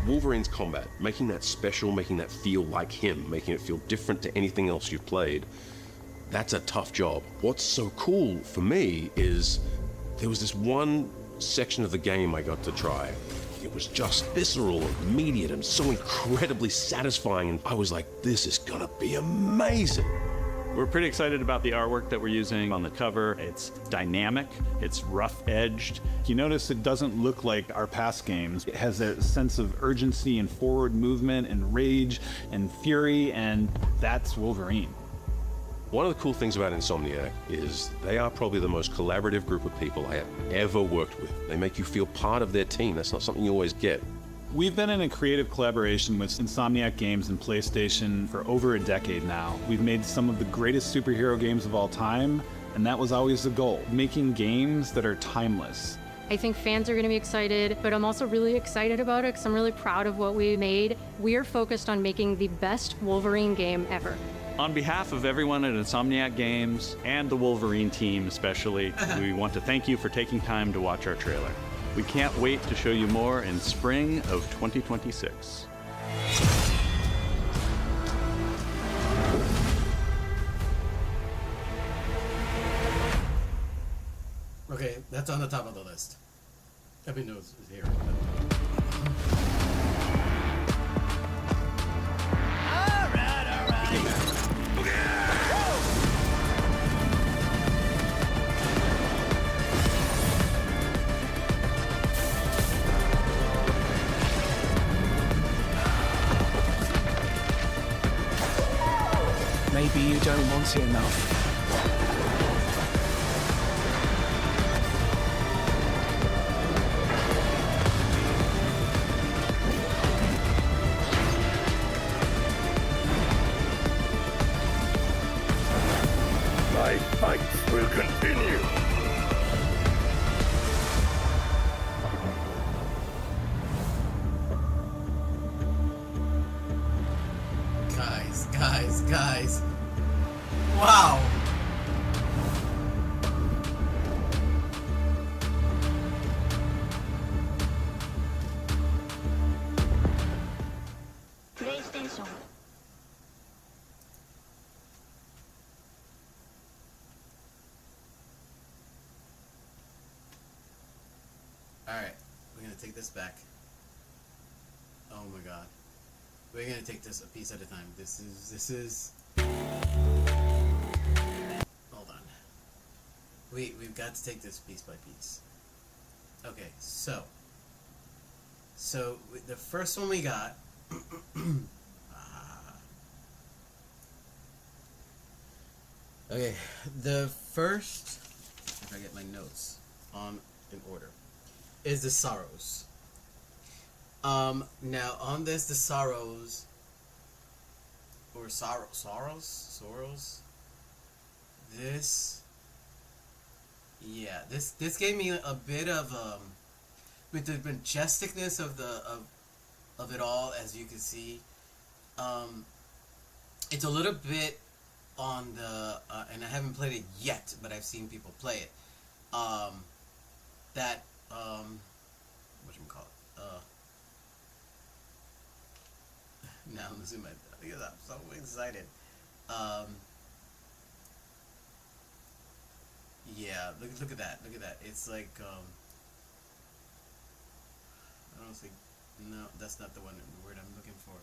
Wolverine's combat, making that special, making that feel like him, making it feel different to anything else you've played, that's a tough job. What's so cool for me is there was this one section of the game I got to try. It was just visceral and immediate and so incredibly satisfying, and I was like, this is gonna be amazing. We're pretty excited about the artwork that we're using on the cover. It's dynamic, it's rough-edged. You notice it doesn't look like our past games. It has a sense of urgency and forward movement and rage and fury, and that's Wolverine. One of the cool things about Insomniac is they are probably the most collaborative group of people I have ever worked with. They make you feel part of their team. That's not something you always get. We've been in a creative collaboration with Insomniac Games and PlayStation for over a decade now. We've made some of the greatest superhero games of all time, and that was always the goal, making games that are timeless. I think fans are going to be excited, but I'm also really excited about it because I'm really proud of what we made. We are focused on making the best Wolverine game ever. On behalf of everyone at Insomniac Games and the Wolverine team especially, we want to thank you for taking time to watch our trailer. We can't wait to show you more in spring of 2026. Okay, that's on the top of the list. Everybody knows is here. Maybe you don't want it enough. My fights will continue. Guys. Wow. PlayStation. Alright, we're gonna take this back. Oh my god. We're gonna take this a piece at a time. This is hold on. We've got to take this piece by piece. Okay, so the first one we got okay, the first, if I get my notes on in order, is the Sorrows. Now on this, the Sorrows, or Sorrows, this, yeah, this gave me a bit of, with the majesticness of it all, as you can see, it's a little bit on the, and I haven't played it yet, but I've seen people play it, that, whatchamacallit, now I'm losing my, because I'm so excited. Yeah, look at that. It's like, I don't think, no, that's not the word I'm looking for.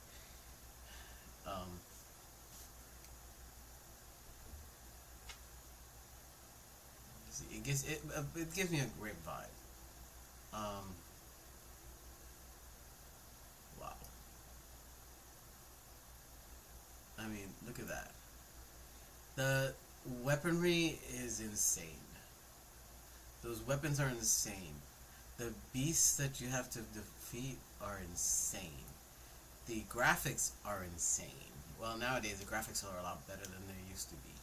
See, it gives me a great vibe. Wow. I mean, look at that. The weaponry is insane. Those weapons are insane. The beasts that you have to defeat are insane. The graphics are insane. Well, nowadays the graphics are a lot better than they used to be.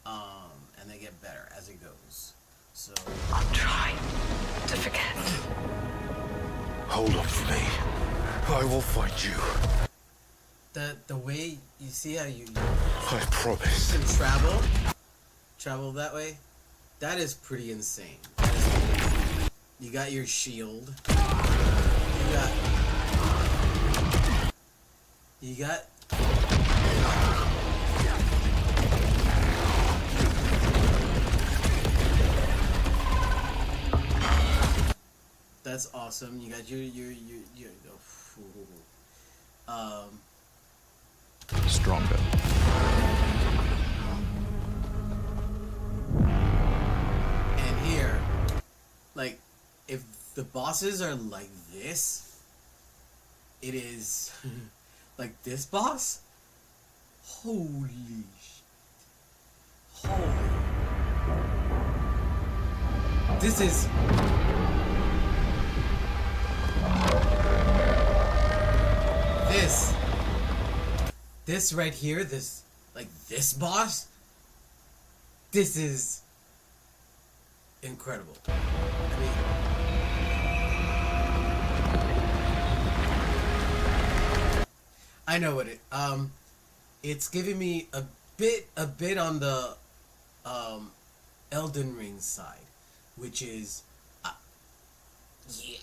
And they get better as it goes. So I'll try to forget. Hold up for me. I will find you. The way you see how you I promise. can travel that way, that is pretty insane. You got your shield. You got that's awesome. You got your Stronger. and here, like, if the bosses are like this, it is like this boss. Holy shit. Holy. This is this right here, this boss, this is incredible. I mean, I know what it's giving me a bit on the Elden Ring side, which is yeah.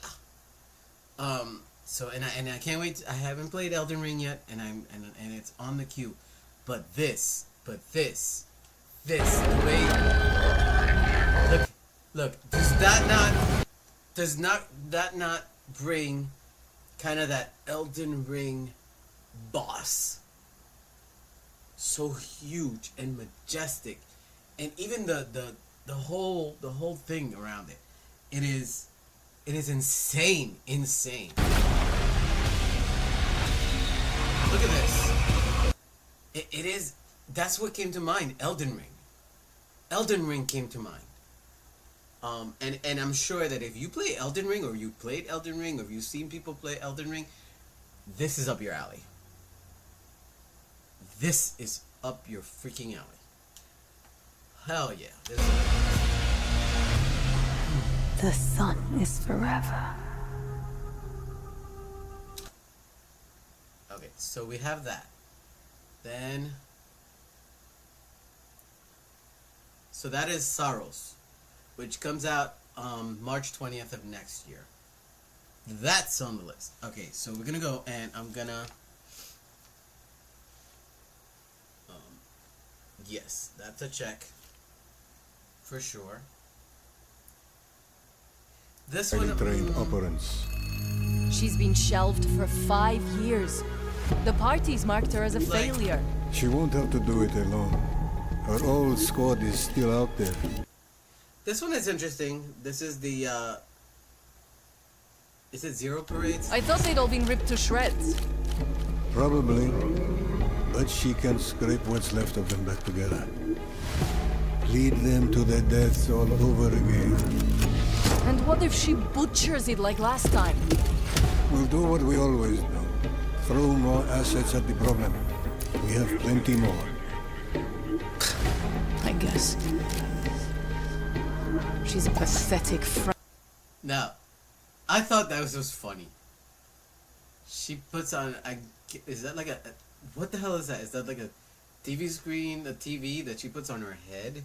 So and I can't wait. I haven't played Elden Ring yet, and it's on the queue. But this, the way, look, does that not bring kind of that Elden Ring boss? So huge and majestic, and even the whole thing around it, it is insane. Look at this. It is. That's what came to mind. Elden Ring. Elden Ring came to mind. And I'm sure that if you play Elden Ring, or you played Elden Ring, or you've seen people play Elden Ring, this is up your alley. This is up your freaking alley. hell yeah. The sun is forever. Okay, so we have that. Then... So that is Saros, which comes out March 20th of next year. That's on the list. Okay, so we're gonna go and I'm gonna... yes, that's a check. For sure. This one... trained operants. She's been shelved for 5 years. The party's marked her as a failure. She won't have to do it alone. Her old squad is still out there. This one is interesting. This is the, is it Zero Parades? I thought they'd all been ripped to shreds. Probably. But she can scrape what's left of them back together. Lead them to their deaths all over again. And what if she butchers it like last time? We'll do what we always do. Throw more assets at the problem. We have plenty more. I guess. She's a pathetic Now, I thought that was just funny. She puts on is that like a what the hell is that? Is that like a TV screen, a TV that she puts on her head?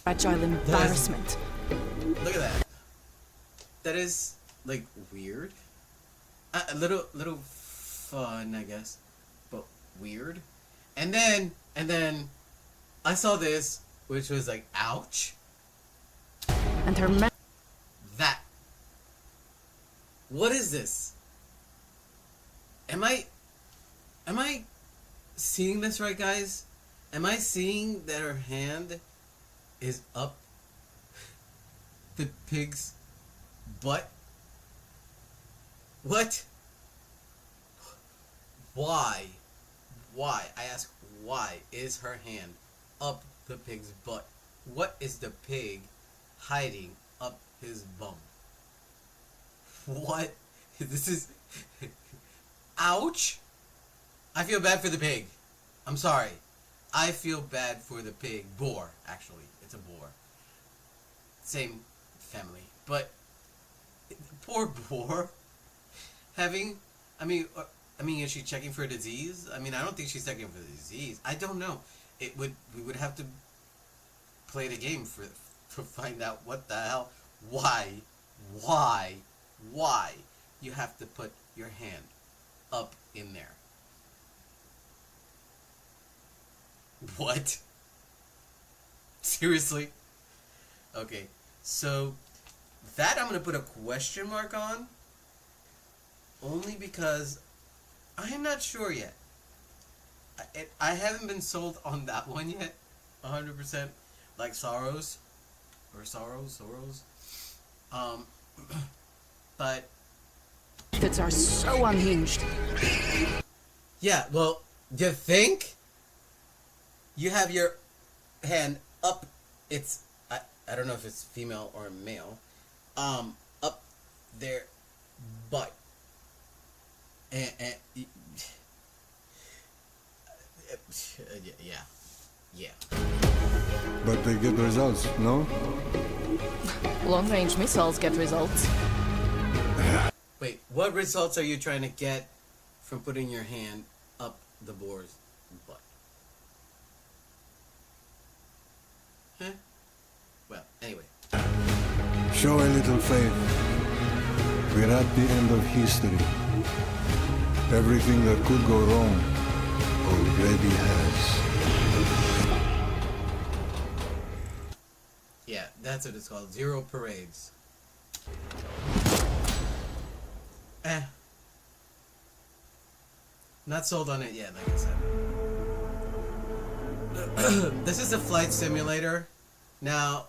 Fragile embarrassment. Look at that. That is like weird. A little fun, I guess, but weird. And then I saw this, which was like, ouch. And her that. What is this? Am I seeing this right, guys? Am I seeing that her hand is up the pig's butt? What? Why? I ask, why is her hand up the pig's butt? What is the pig hiding up his bum? What? This is... Ouch! I feel bad for the pig. I'm sorry. I feel bad for the pig. Boar, actually. It's a boar. Same family. But, poor boar. Having... I mean, is she checking for a disease? I mean, I don't think she's checking for the disease. I don't know. We would have to play the game to find out what the hell, why you have to put your hand up in there. What? Seriously? Okay, so that I'm gonna put a question mark on, only because I am not sure yet. I haven't been sold on that one yet, 100%. Like Soros. But methods are so unhinged. Yeah, well, you think? You have your hand up, it's, I don't know if it's female or male, up their butt. And yeah. But they get results, no? Long-range missiles get results. Wait, what results are you trying to get from putting your hand up the boar's butt? Huh? Well, anyway. Show a little faith. We're at the end of history. Everything that could go wrong already has. Yeah, that's what it's called. Zero Parades. Not sold on it yet, like I said. This is a flight simulator. Now,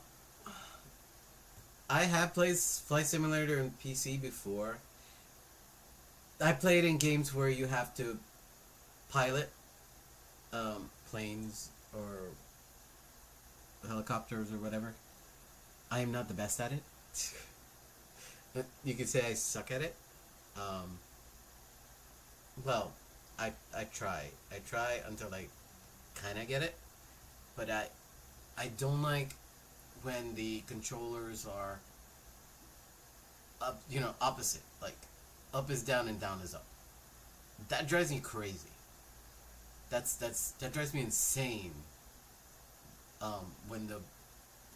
I have played Flight Simulator in PC before. I played in games where you have to pilot planes or helicopters or whatever. I am not the best at it. You could say I suck at it. Well, I try. I try until I kind of get it. but I don't like when the controllers are up, you know, opposite. Like, up is down and down is up. That drives me crazy. That drives me insane. When the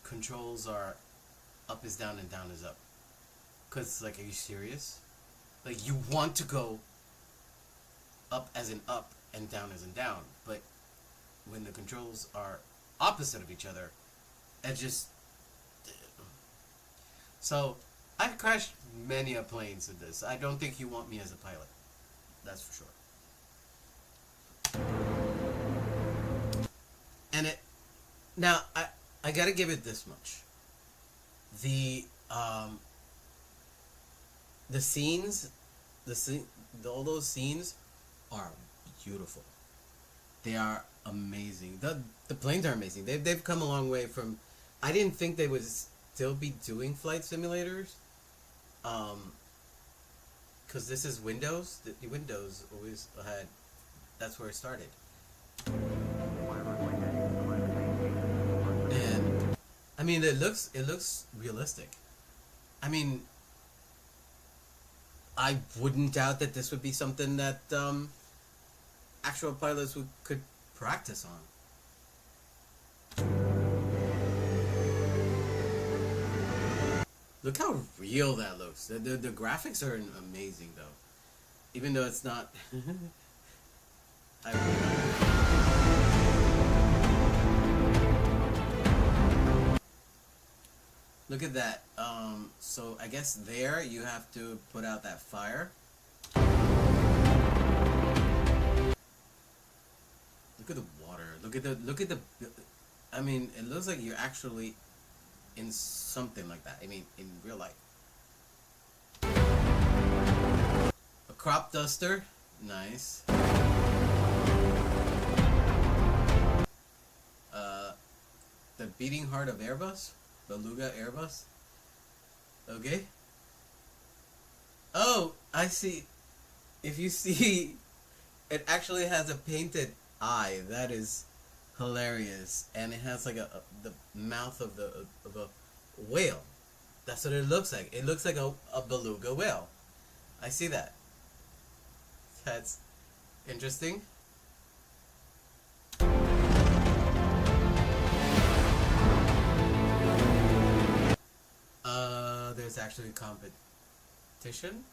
controls are up is down and down is up. 'Cause, like, are you serious? Like, you want to go up as in up and down as in down, but when the controls are opposite of each other, it just... So, I've crashed many a planes with this. I don't think you want me as a pilot. That's for sure. And it... Now, I gotta give it this much. The scenes, all those scenes are beautiful. They are amazing. The planes are amazing. They've come a long way from... I didn't think they would still be doing flight simulators. Because this is Windows. The Windows always had... That's where it started. And I mean, it looks realistic. I mean, I wouldn't doubt that this would be something that actual pilots could practice on. Look how real that looks. The graphics are amazing, though. Even though it's not... Look at that. So I guess there you have to put out that fire. Look at the water. Look at the. I mean, it looks like you're actually in something like that. I mean, in real life. A crop duster. Nice. The beating heart of Airbus. Beluga Airbus. Okay. Oh, I see. If you see, it actually has a painted eye. That is hilarious, and it has like the mouth of a whale. That's what it looks like. It looks like a beluga whale. I see that. That's interesting. There's actually competition.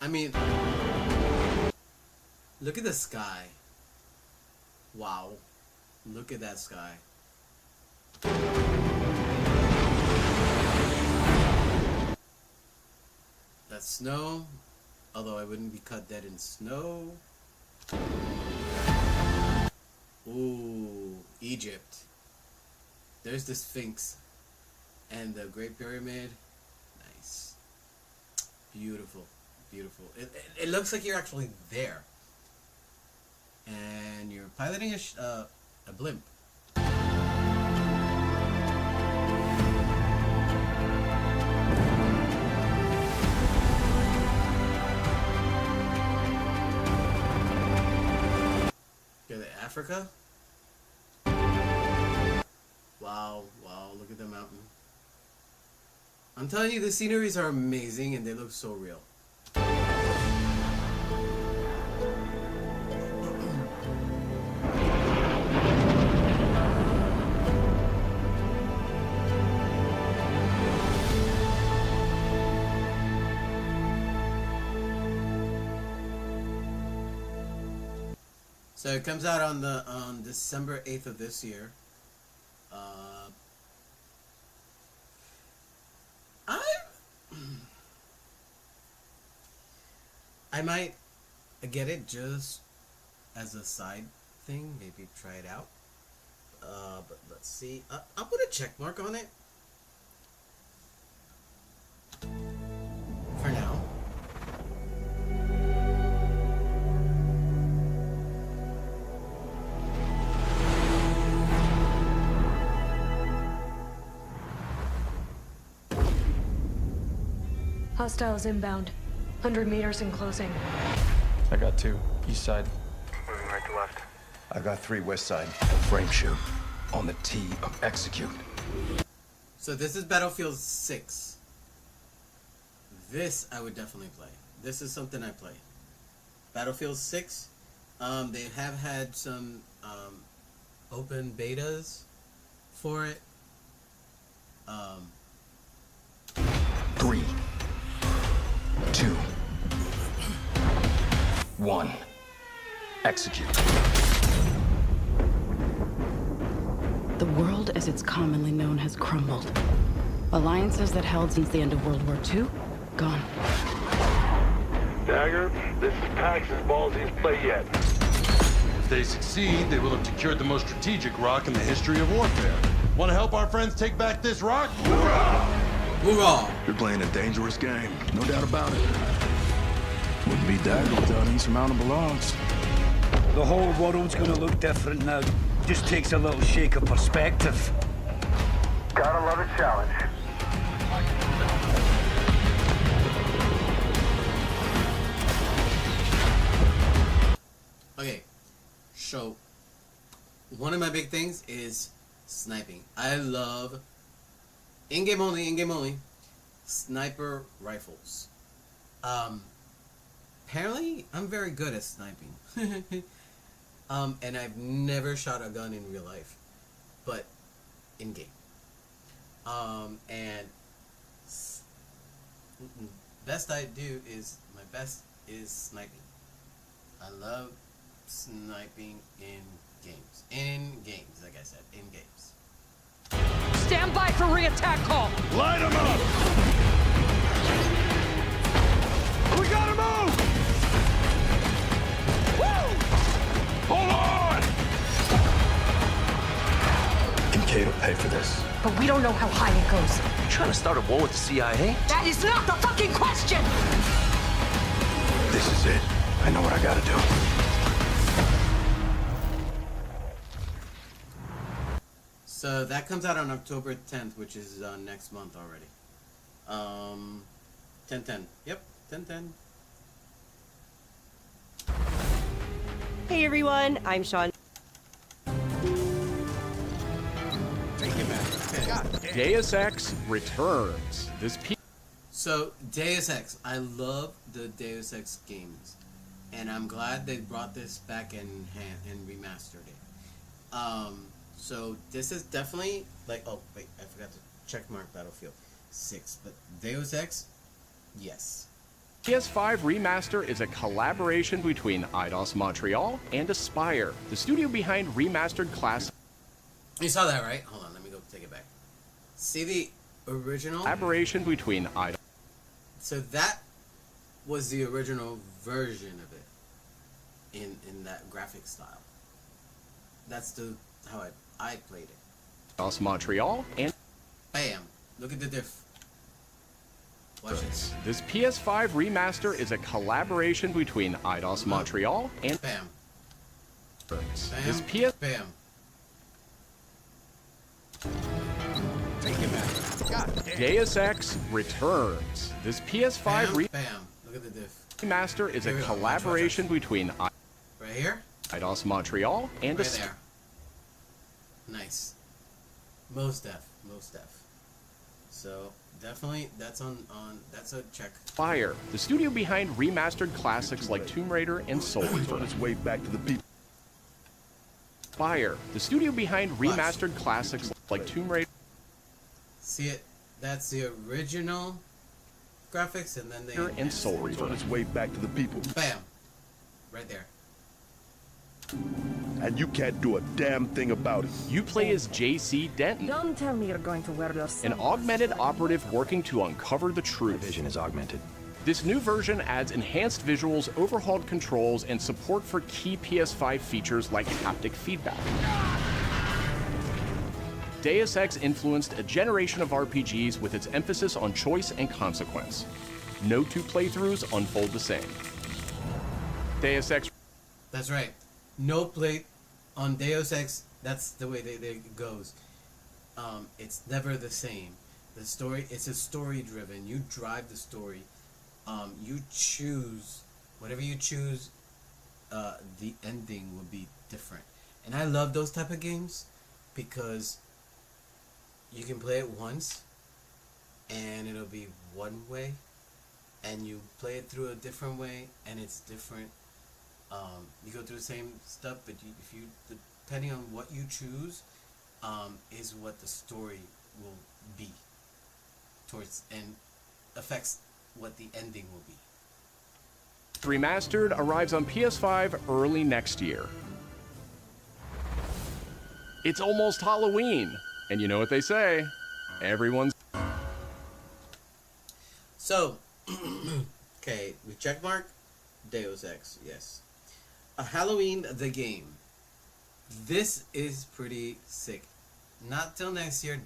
I mean, look at the sky. Wow. Look at that sky. That's snow, although I wouldn't be cut dead in snow. Ooh, Egypt. There's the Sphinx and the Great Pyramid. Nice. Beautiful, beautiful. It looks like you're actually there. And you're piloting a blimp. Africa? Wow, wow, look at the mountain. I'm telling you, the sceneries are amazing and they look so real. So it comes out on December 8th of this year. I might get it just as a side thing, maybe try it out. But let's see. I'll put a check mark on it for now. Hostiles inbound. 100 meters in closing. I got 2. East side. Moving right to left. I got 3 west side. Frame shoot. On the T of execute. So this is Battlefield 6. This I would definitely play. This is something I play. Battlefield 6. They have had some open betas for it. 3, 2, 1. Execute. The world as it's commonly known has crumbled. Alliances that held since the end of World War II, gone. Dagger, this is Pax's ballsiest play yet. If they succeed, they will have secured the most strategic rock in the history of warfare. Want to help our friends take back this rock? Hoorah! Hoorah! You're playing a dangerous game, no doubt about it. Wouldn't be Dagger without insurmountable odds. The whole world's gonna look different now. Just takes a little shake of perspective. Gotta love a challenge. Okay, so one of my big things is sniping. I love in-game only sniper rifles. Apparently I'm very good at sniping. And I've never shot a gun in real life, but in game. And best I do is my best is sniping. I love sniping in games. In games, like I said, in games. Stand by for re-attack call. Light them up! We gotta move! Woo! Hold on! Kincaid will pay for this. But we don't know how high it goes. You trying to start a war with the CIA? That is not the fucking question! This is it. I know what I gotta do. So that comes out on October 10th, which is next month already. 10/10. Yep, 10/10. Hey everyone, I'm Sean. Deus Ex returns. So Deus Ex, I love the Deus Ex games, and I'm glad they brought this back and remastered it. So this is definitely like, oh wait, I forgot to checkmark Battlefield 6, but Deus Ex, yes. PS5 Remaster is a collaboration between Eidos Montreal and Aspyr, the studio behind remastered classics. You saw that, right? Hold on, let me go take it back. See the original? Collaboration between Eidos. So that was the original version of it in that graphic style. That's how I played it. Eidos Montreal and bam! Look at the diff. Watch this. This PS5 Remaster is a collaboration between Eidos Montreal and bam. This PS bam. Deus Ex returns. This PS5 bam. Look at the diff. Remaster is a Here we go. collaboration between Right here? Eidos Montreal and Right there. Nice. Most def. So definitely that's that's a check. Aspyr, the studio behind remastered classics like Tomb Raider and Soul Reaver. On its way back to the people. Aspyr, the studio behind remastered classics like Tomb Raider. See it? That's the original graphics, and then they and Soul Reaver. On its way back to the people. Bam! Right there. And you can't do a damn thing about it. You play as JC Denton, Don't tell me you're going to wear your an augmented operative working to uncover the truth. My vision is augmented. This new version adds enhanced visuals, overhauled controls, and support for key PS5 features like haptic feedback. Deus Ex influenced a generation of RPGs with its emphasis on choice and consequence. No two playthroughs unfold the same. Deus Ex. That's right. No play on Deus Ex. That's the way it goes. It's never the same. The story. It's a story driven. You drive the story. you choose whatever you choose. The ending will be different, and I love those type of games because you can play it once, and it'll be one way, and you play it through a different way, and it's different. You go through the same stuff, but depending on what you choose, is what the story will be towards, and affects what the ending will be. Remastered arrives on PS5 early next year. It's almost Halloween, and you know what they say, everyone's... So, okay, we checkmark Deus Ex, yes. Halloween the game. This is pretty sick. Not till next year.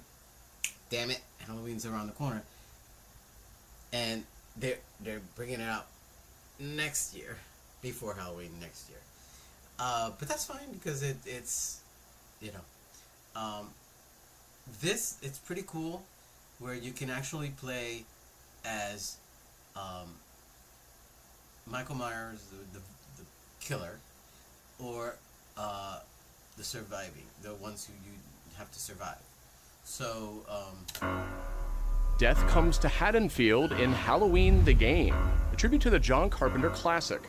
Damn it, Halloween's around the corner. And they're bringing it out next year, before Halloween next year. But that's fine because it's you know, it's pretty cool where you can actually play as Michael Myers, the killer, or the surviving, the ones who you have to survive. So Death comes to Haddonfield in Halloween the Game, a tribute to the John Carpenter classic.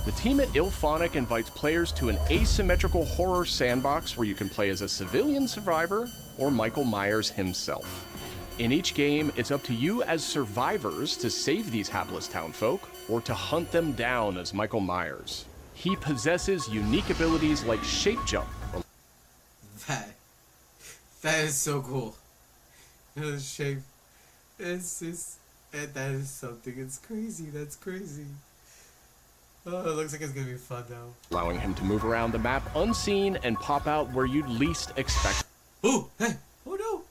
The team at IllFonic invites players to an asymmetrical horror sandbox where you can play as a civilian survivor or Michael Myers himself. In each game, it's up to you as survivors to save these hapless townfolk or to hunt them down as Michael Myers. He possesses unique abilities like shape jump. That is so cool. The shape, that is something. It's crazy. That's crazy. Oh, it looks like it's gonna be fun though. Allowing him to move around the map unseen and pop out where you'd least expect. Ooh, hey, oh no!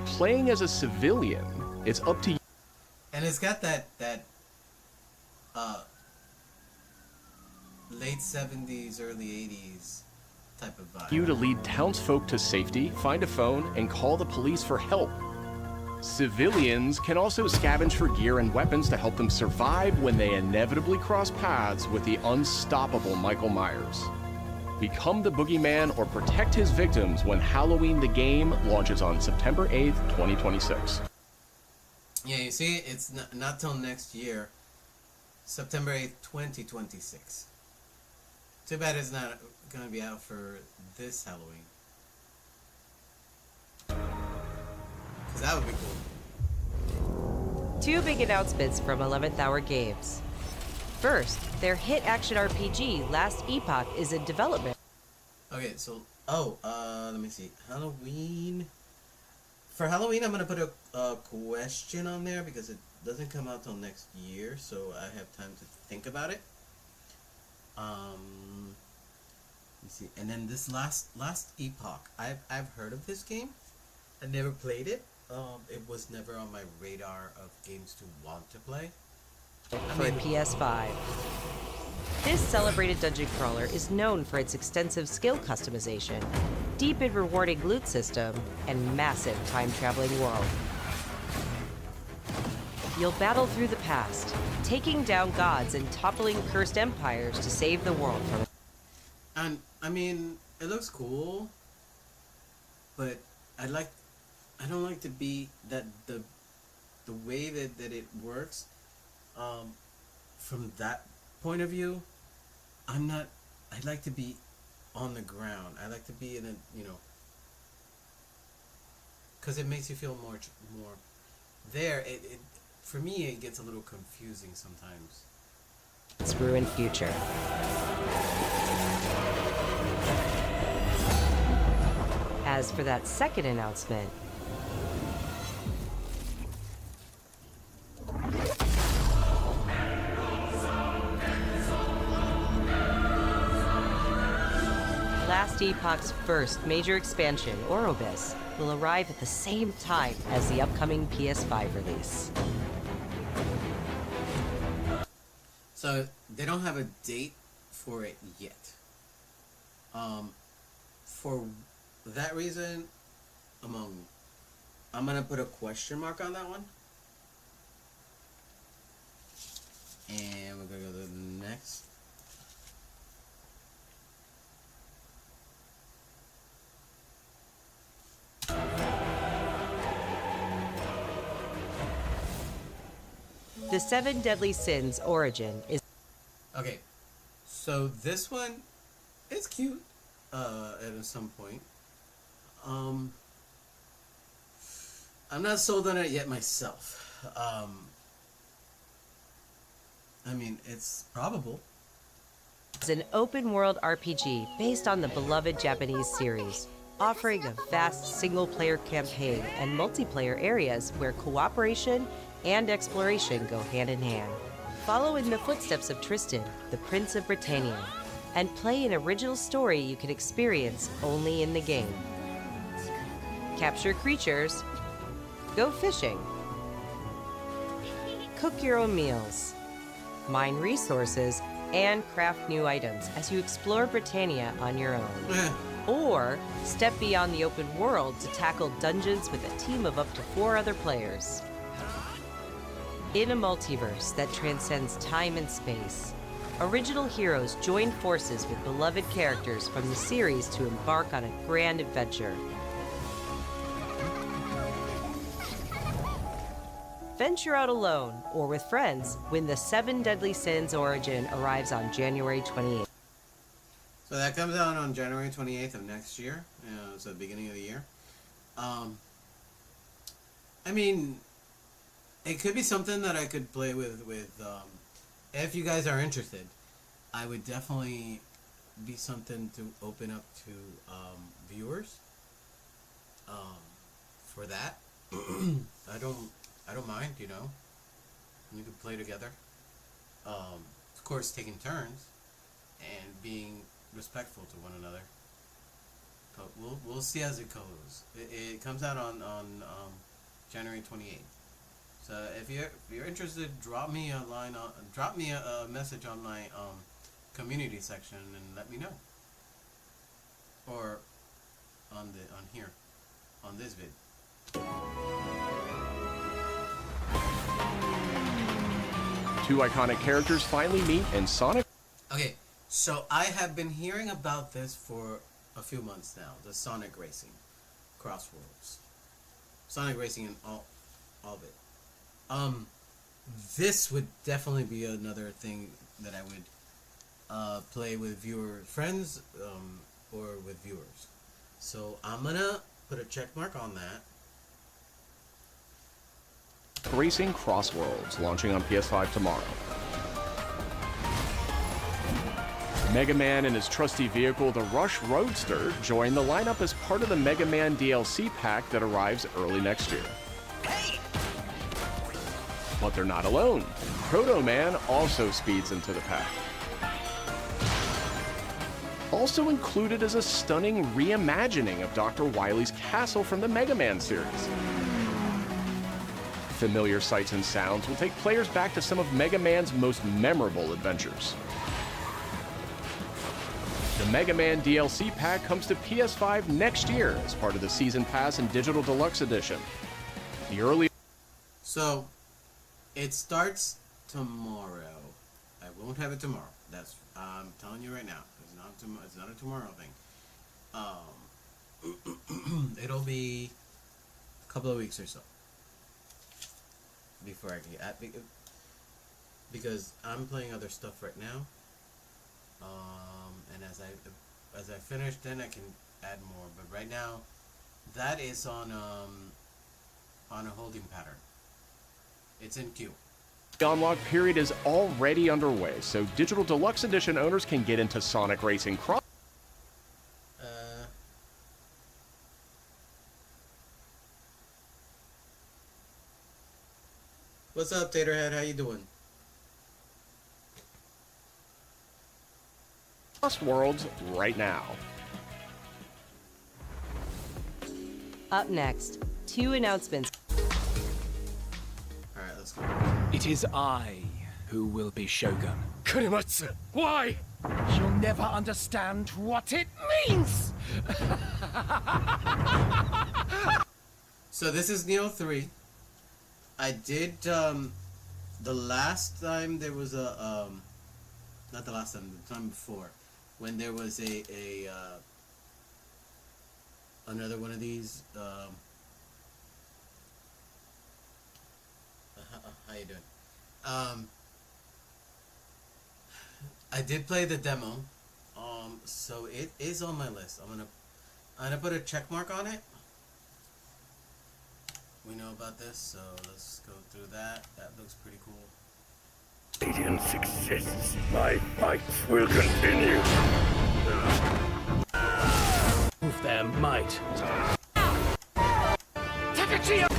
Playing as a civilian, it's up to you. And it's got that late 70s, early 80s type of vibe. You to lead townsfolk to safety, find a phone, and call the police for help. Civilians can also scavenge for gear and weapons to help them survive when they inevitably cross paths with the unstoppable Michael Myers. Become the boogeyman or protect his victims when Halloween the Game launches on September 8th, 2026. Yeah, you see, it's not till next year, September 8th, 2026. Too bad it's not going to be out for this Halloween. Because that would be cool. Two big announcements from 11th Hour Games. First, their hit action RPG, Last Epoch, is in development. Okay, so, let me see. Halloween. For Halloween, I'm going to put a question on there because it doesn't come out till next year, so I have time to think about it. Let me see. And then this last Epoch, I've heard of this game. I never played it. It was never on my radar of games to want to play. For a PS5. This celebrated dungeon crawler is known for its extensive skill customization, deep and rewarding loot system, and massive time-traveling world. You'll battle through the past, taking down gods and toppling cursed empires to save the world from... And, I mean, it looks cool, but I don't like to be that the way that it works, from that point of view, I'd like to be on the ground. I like to be in a, because it makes you feel more there. For me, it gets a little confusing sometimes. Its ruined future. As for that second announcement, Last Epoch's first major expansion, Orobis, will arrive at the same time as the upcoming PS5 release. So they don't have a date for it yet. For that reason, I'm gonna put a question mark on that one. And we're gonna go to the next. The Seven Deadly Sins Origin is... Okay, so this one is cute at some point. I'm not sold on it yet myself. I mean, it's probable. It's an open-world RPG based on the beloved Japanese series, offering a vast single-player campaign and multiplayer areas where cooperation and exploration go hand in hand. Follow in the footsteps of Tristan, the Prince of Britannia, and play an original story you can experience only in the game. Capture creatures, go fishing, cook your own meals, mine resources, and craft new items as you explore Britannia on your own. Or step beyond the open world to tackle dungeons with a team of up to 4 other players. In a multiverse that transcends time and space, original heroes join forces with beloved characters from the series to embark on a grand adventure. Venture out alone or with friends when the Seven Deadly Sins Origin arrives on January 28th. So that comes out on January 28th of next year. It's the beginning of the year. I mean, it could be something that I could play with if you guys are interested. I would definitely be something to open up to viewers for that. I don't mind, you know. You could play together. Of course, taking turns and being respectful to one another. But we'll see as it goes. It comes out on January 28th. So if you're interested, drop me a line drop me a message on my community section and let me know. Or on here on this vid. Two iconic characters finally meet in Sonic. Okay, so I have been hearing about this for a few months now. The Sonic Racing Crossworlds, Sonic Racing, and all of it. This would definitely be another thing that I would play with friends, or with viewers. So I'm gonna put a check mark on that. Racing Crossworlds, launching on PS5 tomorrow. Mega Man and his trusty vehicle, the Rush Roadster, join the lineup as part of the Mega Man DLC pack that arrives early next year. But they're not alone. Proto Man also speeds into the pack. Also included is a stunning reimagining of Dr. Wily's castle from the Mega Man series. Familiar sights and sounds will take players back to some of Mega Man's most memorable adventures. The Mega Man DLC pack comes to PS5 next year as part of the Season Pass and Digital Deluxe Edition. The early... So, it starts tomorrow. I won't have it tomorrow. That's I'm telling you right now. It's not a tomorrow thing. It'll be a couple of weeks or so before I can get because I'm playing other stuff right now. And as I finish, then I can add more. But right now, that is on a holding pattern. It's in queue. The unlock period is already underway, so Digital Deluxe Edition owners can get into Sonic Racing Cross. What's up, Taterhead? How you doing? Worlds right now. Up next, 2 announcements. Alright, let's go. It is I who will be Shogun. Kurimatsu, why? You'll never understand what it means! So this is Neo 3. I did the last time there was a not the last time, the time before, when there was a another one of these. How you doing? I did play the demo, so it is on my list. I'm gonna put a check mark on it. We know about this, so let's go through that. That looks pretty cool. Radiance exists. My fights will continue. Prove their might.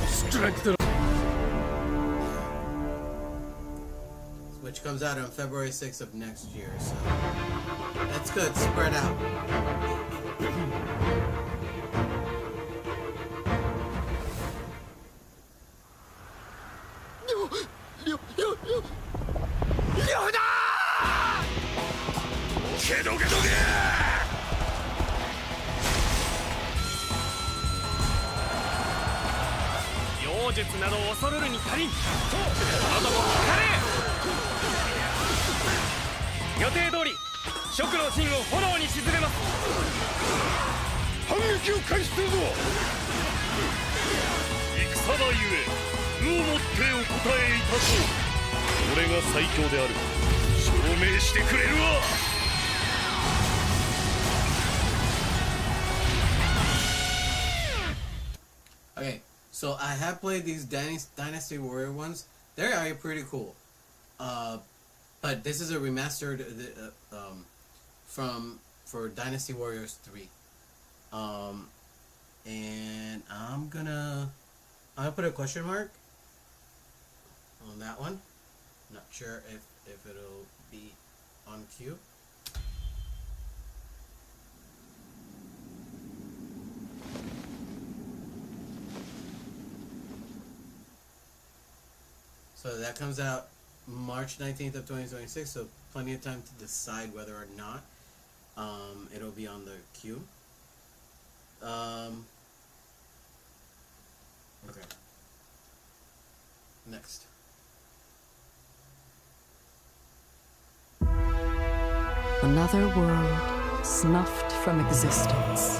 Strengthen. Which comes out on February 6th of next year, so that's good. Spread out. Okay, so I have played these Dynasty Warrior ones. They are pretty cool. But this is a remastered for Dynasty Warriors 3. And I'm gonna put a question mark on that one. Not sure if it'll be on cue. So that comes out March 19th of 2026, so plenty of time to decide whether or not it'll be on the queue. Okay. Next. Another world snuffed from existence.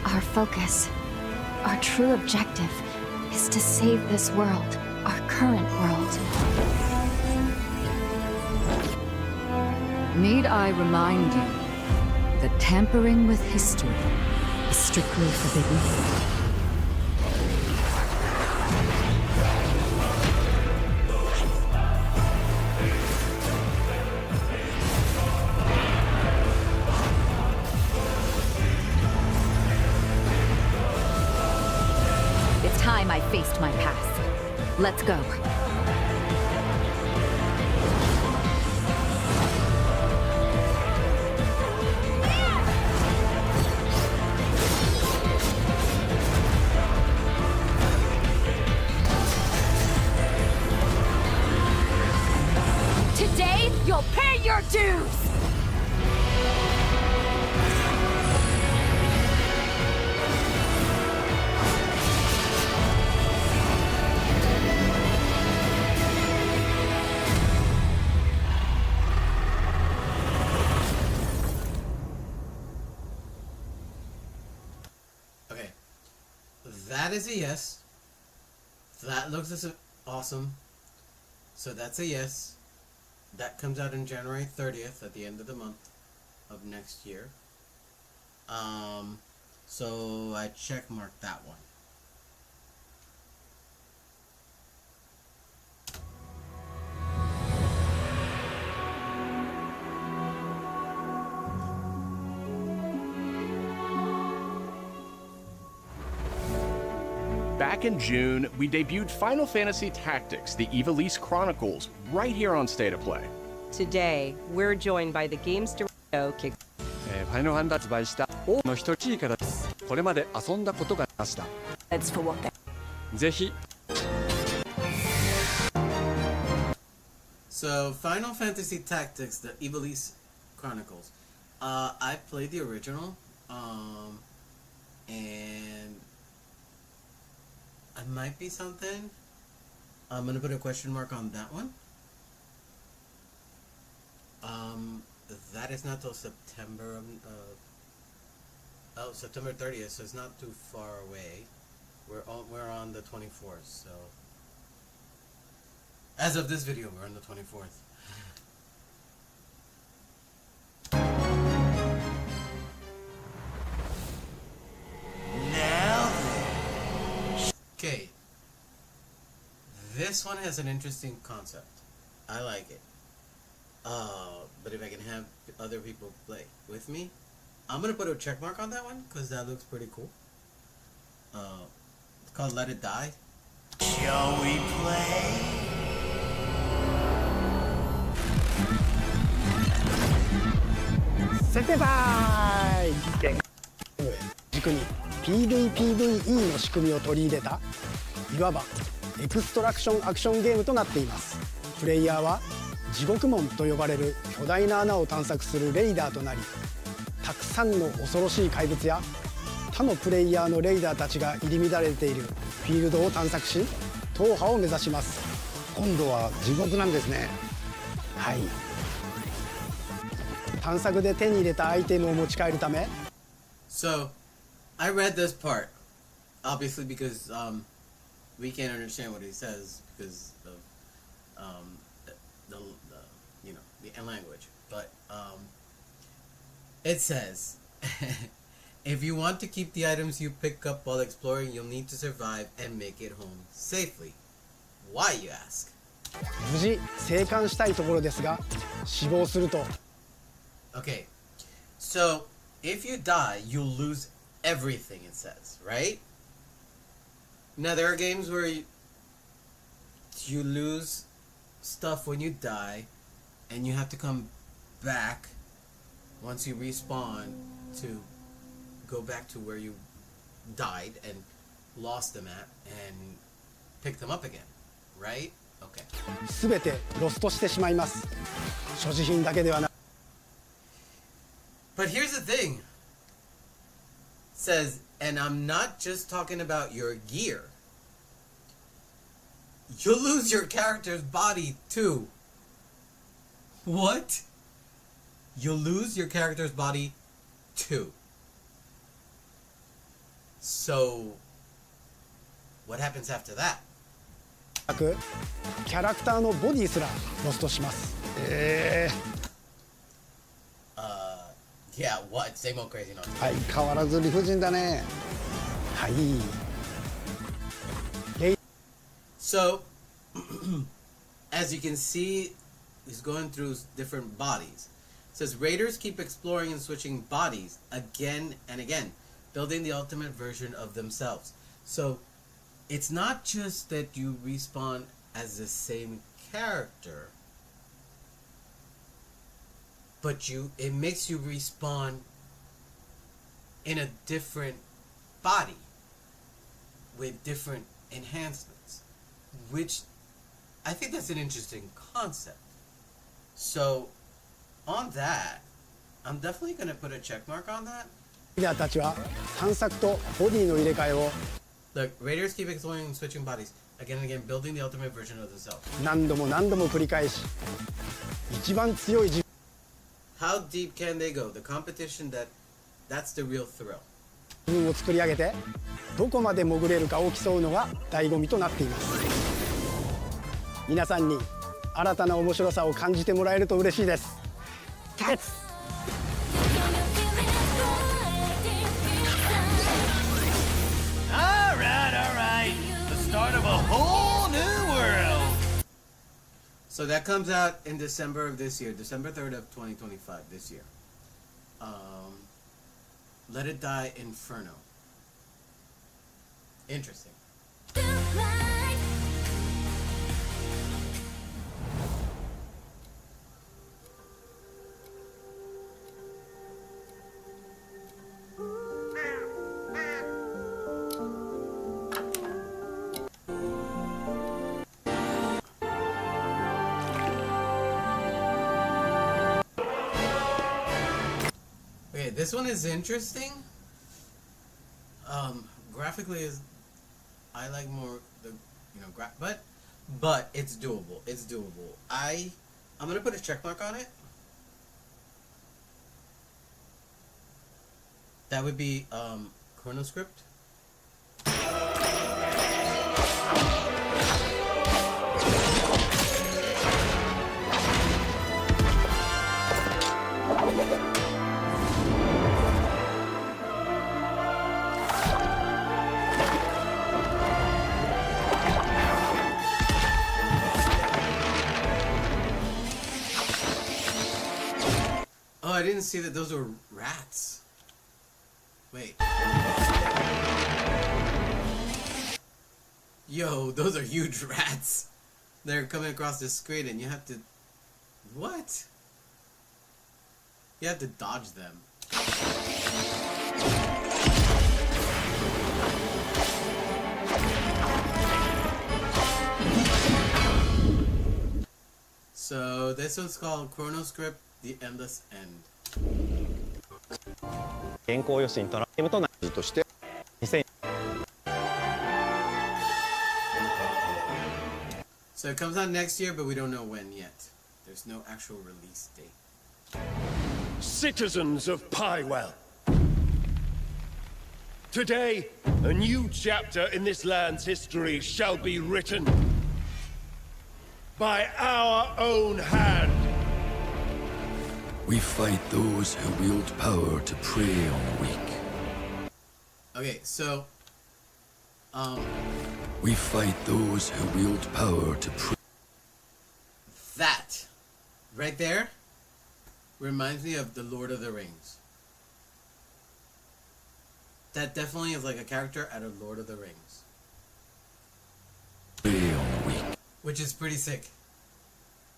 Our focus, our true objective, is to save this world, our current world. Need I remind you that tampering with history is strictly forbidden? It's time I faced my past. Let's go. Today, you'll pay your dues! Okay. That is a yes. That looks awesome. So that's a yes. That comes out on January 30th at the end of the month of next year. So I check marked that one. Back in June, we debuted Final Fantasy Tactics, the Ivalice Chronicles, right here on State of Play. Today, we're joined by the game's director, Kick. ファイナルファンタジー発売した多くの人地位からこれまで遊んだことがありました。That's for what? ぜひ。So Final Fantasy Tactics, the Ivalice Chronicles. I played the original, and I might be something. I'm gonna put a question mark on that one. That is not till September. September 30th, so it's not too far away. We're on the 24th, so as of this video, we're on the 24th. Now then. Okay. This one has an interesting concept. I like it. But if I can have other people play with me, I'm gonna put a check mark on that one because that looks pretty cool. It's called Let It Die. Shall we play? Setback! 軸に PVPVE の仕組みを取り入れたいわばエクストラクションアクションゲームとなっています。プレイヤーは地獄門と呼ばれる巨大な穴を探索するレイダーとなり、たくさんの恐ろしい怪物や他のプレイヤーのレイダーたちが入り乱れているフィールドを探索し、踏破を目指します。今度は地獄なんですね。はい。探索で手に入れたアイテムを持ち帰るため。So, I read this part, obviously because we can't understand what he says because of the you know, the language. But it says, if you want to keep the items you pick up while exploring, you'll need to survive and make it home safely. Why, you ask? 無事生還したいところですが、死亡すると。Okay, so if you die, you'll lose everything, it says, right? Now, there are games where you lose stuff when you die, and you have to come back once you respawn to go back to where you died and lost them at and pick them up again, right? Okay. すべてロストしてしまいます。所持品だけではなく。But here's the thing. It says, and I'm not just talking about your gear. You'll lose your character's body too. What? You'll lose your character's body too. So, what happens after that? キャラクターのボディすらロストします。Yeah, what? Same old crazy noise. 相変わらず理不尽だね。はい。So, as you can see, he's going through different bodies. It says, Raiders keep exploring and switching bodies again and again, building the ultimate version of themselves. So, it's not just that you respawn as the same character, but it makes you respawn in a different body with different enhancements, which I think that's an interesting concept. So on that, I'm definitely going to put a check mark on that. リーダーたちは探索とボディの入れ替えを Look, Raiders keep exploring and switching bodies again and again, building the ultimate version of themselves. 何度も何度も繰り返し、一番強い自 How deep can they go? The competition that's the real thrill. 分を作り上げて、どこまで潜れるかを競うのが醍醐味となっています。皆さんに新たな面白さを感じてもらえると嬉しいです。Thanx! All right. The start of a whole new world. So that comes out in December of this year, December 3rd of 2025 this year. Let It Die Inferno. Interesting. Okay, this one is interesting. Graphically is, I like more the, you know, but it's doable. It's doable. I'm gonna put a check mark on it. That would be ChronoScript. Oh, I didn't see that those were rats. Wait. Yo, those are huge rats. They're coming across the screen and you have to... What? You have to dodge them. So this one's called ChronoScript: The Endless End. 原稿用紙にトライムとなるとして2000 So it comes out next year, but we don't know when yet. There's no actual release date. Citizens of Pywell. Today, a new chapter in this land's history shall be written by our own hand. We fight those who wield power to prey on the weak. Okay, so We fight those who wield power to prey. that right there reminds me of the Lord of the Rings. That definitely is like a character out of Lord of the Rings. Prey on the weak. Which is pretty sick.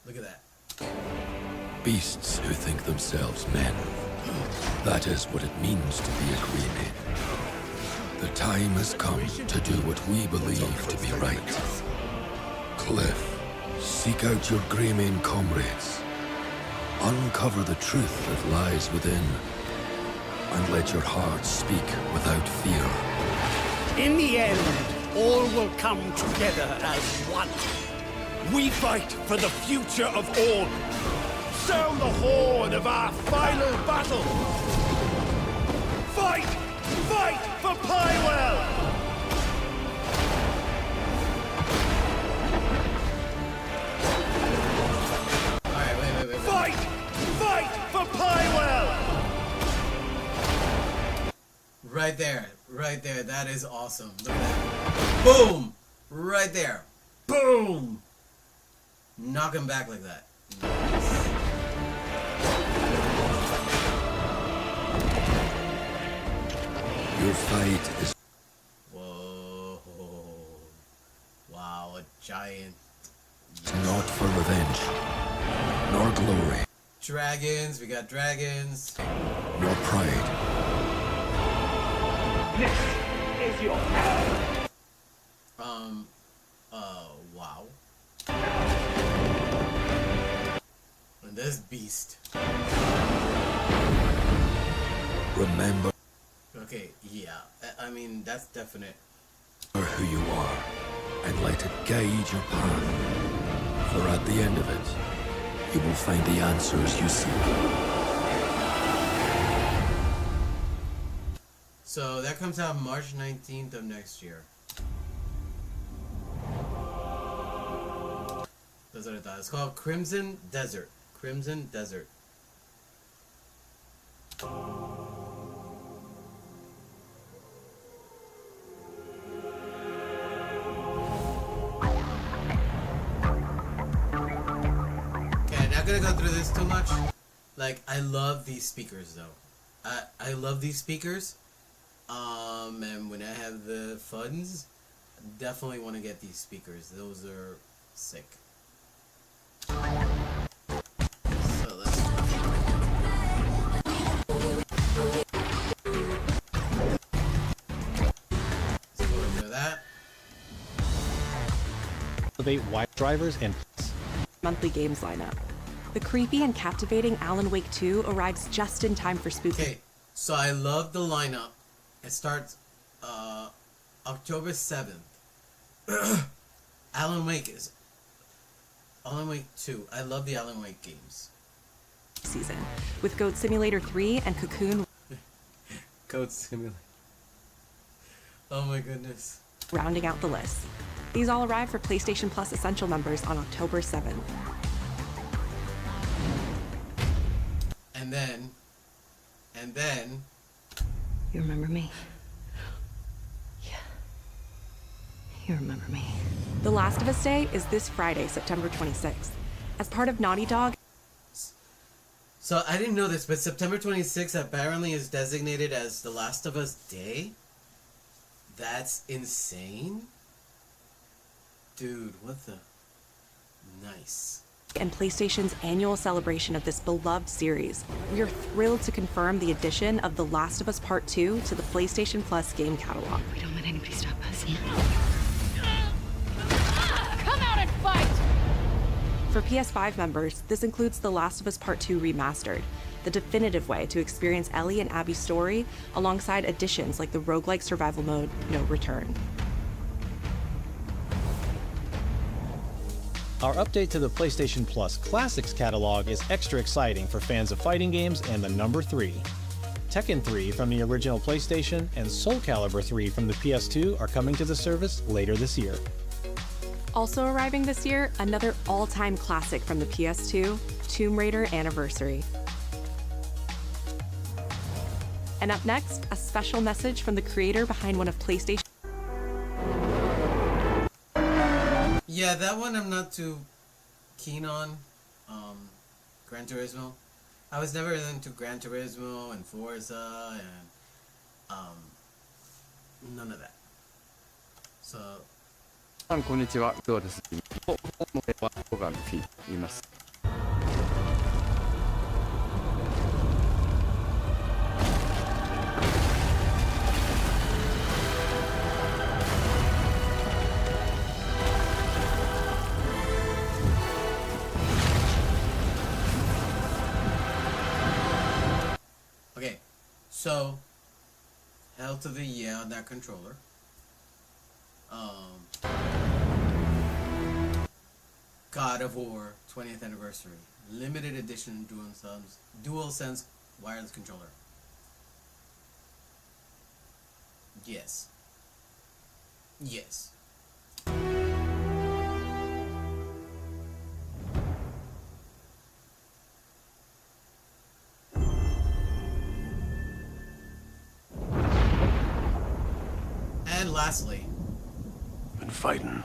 Look at that. Beasts who think themselves men. That is what it means to be a Green. The time has come to do what we believe to be right. Cliff, seek out your Greymane comrades. Uncover the truth that lies within. And let your heart speak without fear. In the end, all will come together as one. We fight for the future of all. Sound the horn of our final battle. Fight! Fight for Pywell! Alright, wait. Fight! Fight for Pywell! Right there. That is awesome. Look at that. Boom! Right there. Boom! Knock him back like that. Nice. Your fight is... Whoa. Wow, a giant. not for revenge, nor glory, Dragons, we got dragons. nor pride. This is your Wow. And this beast. Remember Okay, yeah. I mean, that's definite. who you are, and let it guide your path. For at the end of it, you will find the answers you seek. So that comes out March 19th of next year. That's what I thought. It's called Crimson Desert. Crimson Desert. Gonna go through this too much. Like, I love these speakers though. I love these speakers. And when I have the funds, I definitely want to get these speakers. Those are sick. So let's go into that. Elevate wide drivers and monthly games lineup. The creepy and captivating Alan Wake 2 arrives just in time for spooky. Okay, So I love the lineup. It starts October 7th. Alan Wake 2. I love the Alan Wake games. Season with Goat Simulator 3 and Cocoon. Goat Simulator. Oh my goodness. Rounding out the list. These all arrive for PlayStation Plus Essential members on October 7th. And then You remember me? Yeah. You remember me. The Last of Us Day is this Friday, September 26th. As part of Naughty Dog. So I didn't know this, but September 26th apparently is designated as The Last of Us Day. That's insane. Dude, what the... Nice. And PlayStation's annual celebration of this beloved series. We are thrilled to confirm the addition of The Last of Us Part 2 to the PlayStation Plus game catalog. We don't let anybody stop us. Come out and fight! For PS5 members, this includes The Last of Us Part 2 Remastered, the definitive way to experience Ellie and Abby's story, alongside additions like the roguelike survival mode, No Return. Our update to the PlayStation Plus Classics catalog is extra exciting for fans of fighting games and the number 3. Tekken 3 from the original PlayStation and Soul Calibur 3 from the PS2 are coming to the service later this year. Also arriving this year, another all-time classic from the PS2, Tomb Raider Anniversary. And up next, a special message from the creator behind one of PlayStation. Yeah, that one I'm not too keen on. Gran Turismo. I was never into Gran Turismo and Forza and none of that. So こんにちは。どうです。ホガンフィ言います。Okay, so hell to the yeah on that controller. God of War 20th anniversary, limited edition DualSense wireless controller. Yes. Yes. And lastly, Been fighting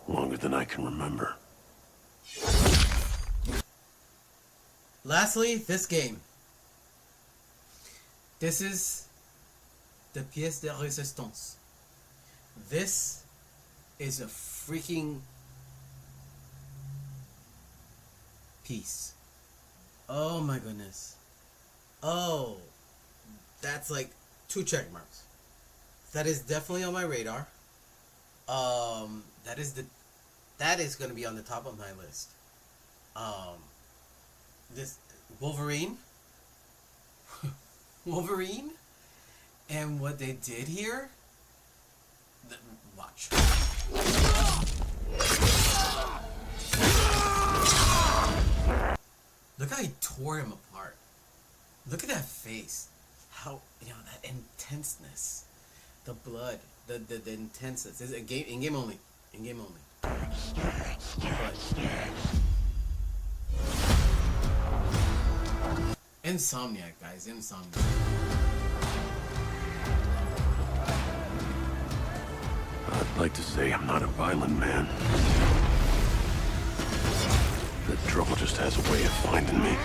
longer than I can remember. Lastly, this game. This is the pièce de résistance. This is a freaking piece. Oh my goodness. Oh, that's like 2 check marks. That is definitely on my radar. That is going to be on the top of my list. This Wolverine, and what they did here. Watch. Look how he tore him apart. Look at that face. How, that intenseness. The blood, the intenseness. It's a game, in game only. In game only. Insomniac, guys. Insomniac. I'd like to say I'm not a violent man. The trouble just has a way of finding me.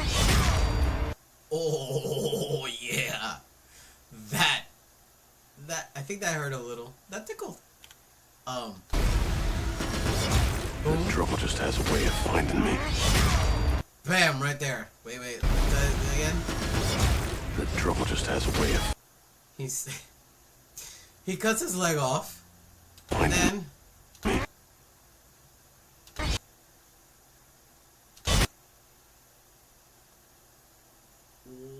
Oh, yeah. That, I think that hurt a little. That tickled. The trouble just has a way of finding me. Bam, right there. Wait, again? The trouble just has a way of... He cuts his leg off, and then...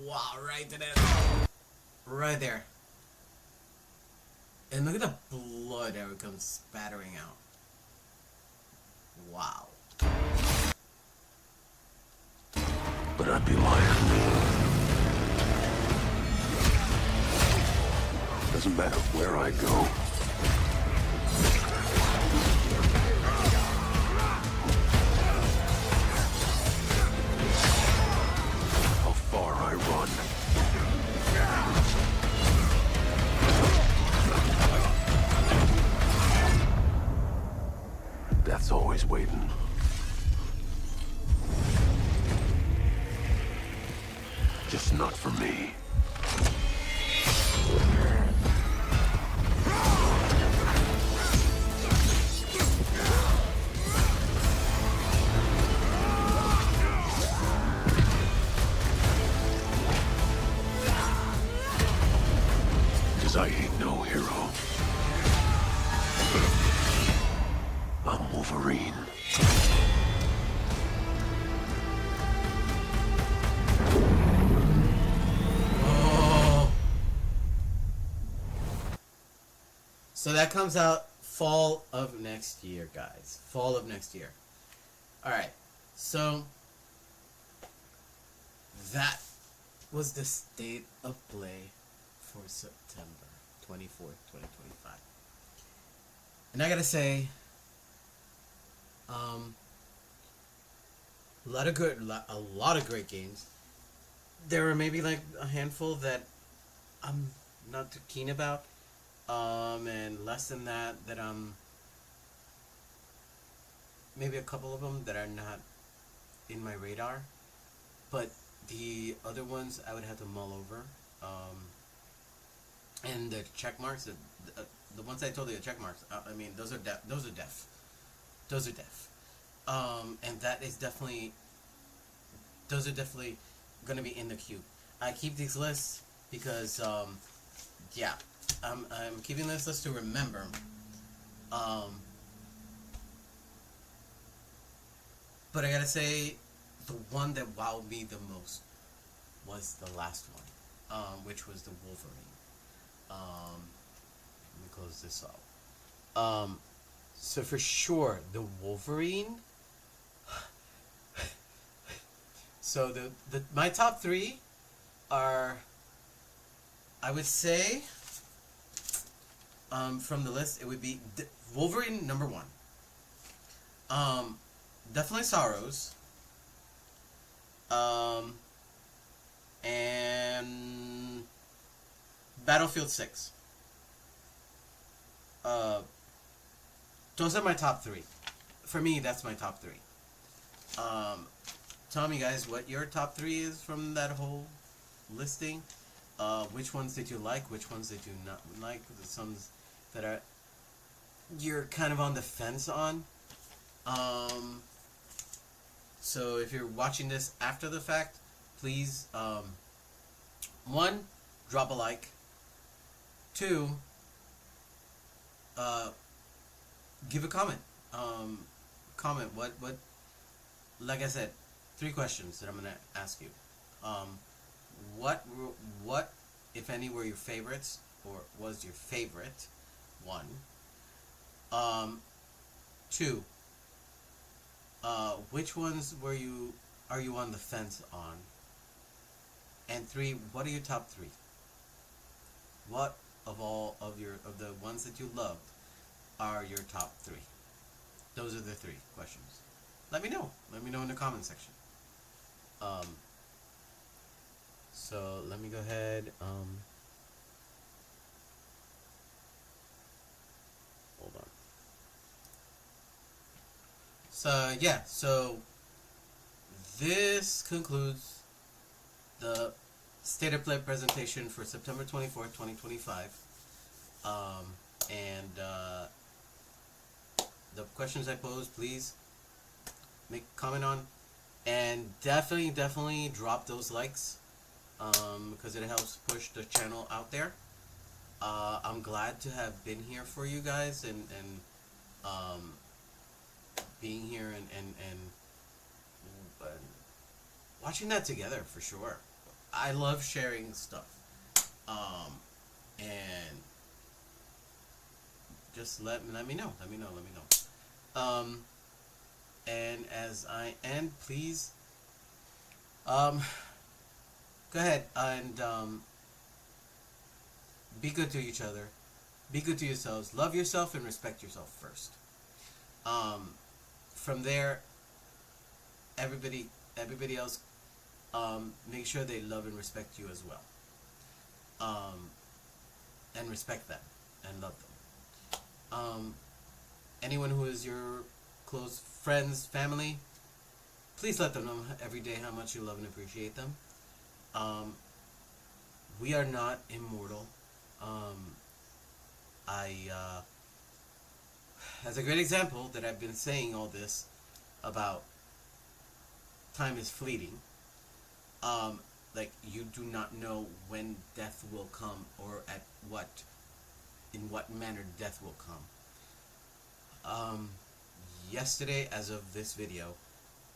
Wow, right to that. Right there. And look at the blood that comes spattering out. Wow. But I'd be lying. Doesn't matter where I go. How far I run. Death's always waiting. Just not for me. Cause I ain't no hero. I'm Wolverine. So that comes out fall of next year, guys. Fall of next year. Alright, so that was the state of play for September 24th, 2025. And I gotta say, a lot of great games. There were maybe like a handful that I'm not too keen about. And less than that maybe a couple of them that are not in my radar, but the other ones I would have to mull over. And the check marks, the ones I told you, the check marks, I mean, those are deaf. And that is definitely, those are definitely gonna be in the queue. I keep these lists because, yeah. I'm keeping this list to remember. But I gotta say, the one that wowed me the most was the last one, which was the Wolverine. Let me close this out. So for sure, the Wolverine. So my top three are, I would say, from the list, it would be Wolverine number 1. Definitely Sorrows. And Battlefield 6. Those are my top 3. For me, that's my top 3. Tell me, guys, what your top 3 is from that whole listing. Which ones did you like? Which ones did you not like? Some that are you're kind of on the fence on. So if you're watching this after the fact, please, 1, drop a like. 2, give a comment. Comment what like I said, 3 questions that I'm gonna ask you. What if any were your favorites, or was your favorite? 1. 2, which ones are you on the fence on? And 3, what are your top 3? What of all of the ones that you loved are your top 3? Those are the 3 questions. Let me know. Let me know in the comment section. So let me go ahead. Hold on. So yeah, so this concludes the State of Play presentation for September 24th, 2025. The questions I posed, please make a comment on, and definitely drop those likes, because it helps push the channel out there. I'm glad to have been here for you guys, and being here and watching that together, for sure. I love sharing stuff. And just let me know. And as I end, please, go ahead and be good to each other. Be good to yourselves. Love yourself and respect yourself first. From there, everybody else, make sure they love and respect you as well. And respect them and love them. Anyone who is your close friends, family, please let them know every day how much you love and appreciate them. We are not immortal. As a great example that I've been saying all this about time is fleeting. Like, you do not know when death will come, or in what manner death will come. Yesterday, as of this video,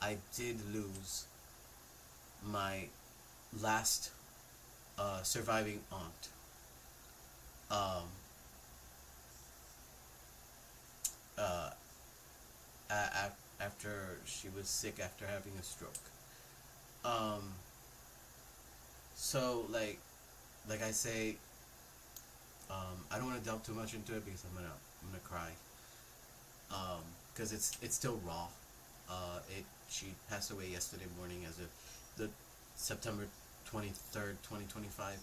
I did lose my last surviving aunt. After she was sick after having a stroke. So like I say, I don't want to delve too much into it because I'm gonna cry. Because it's still raw. She passed away yesterday morning as of the September 23rd, 2025.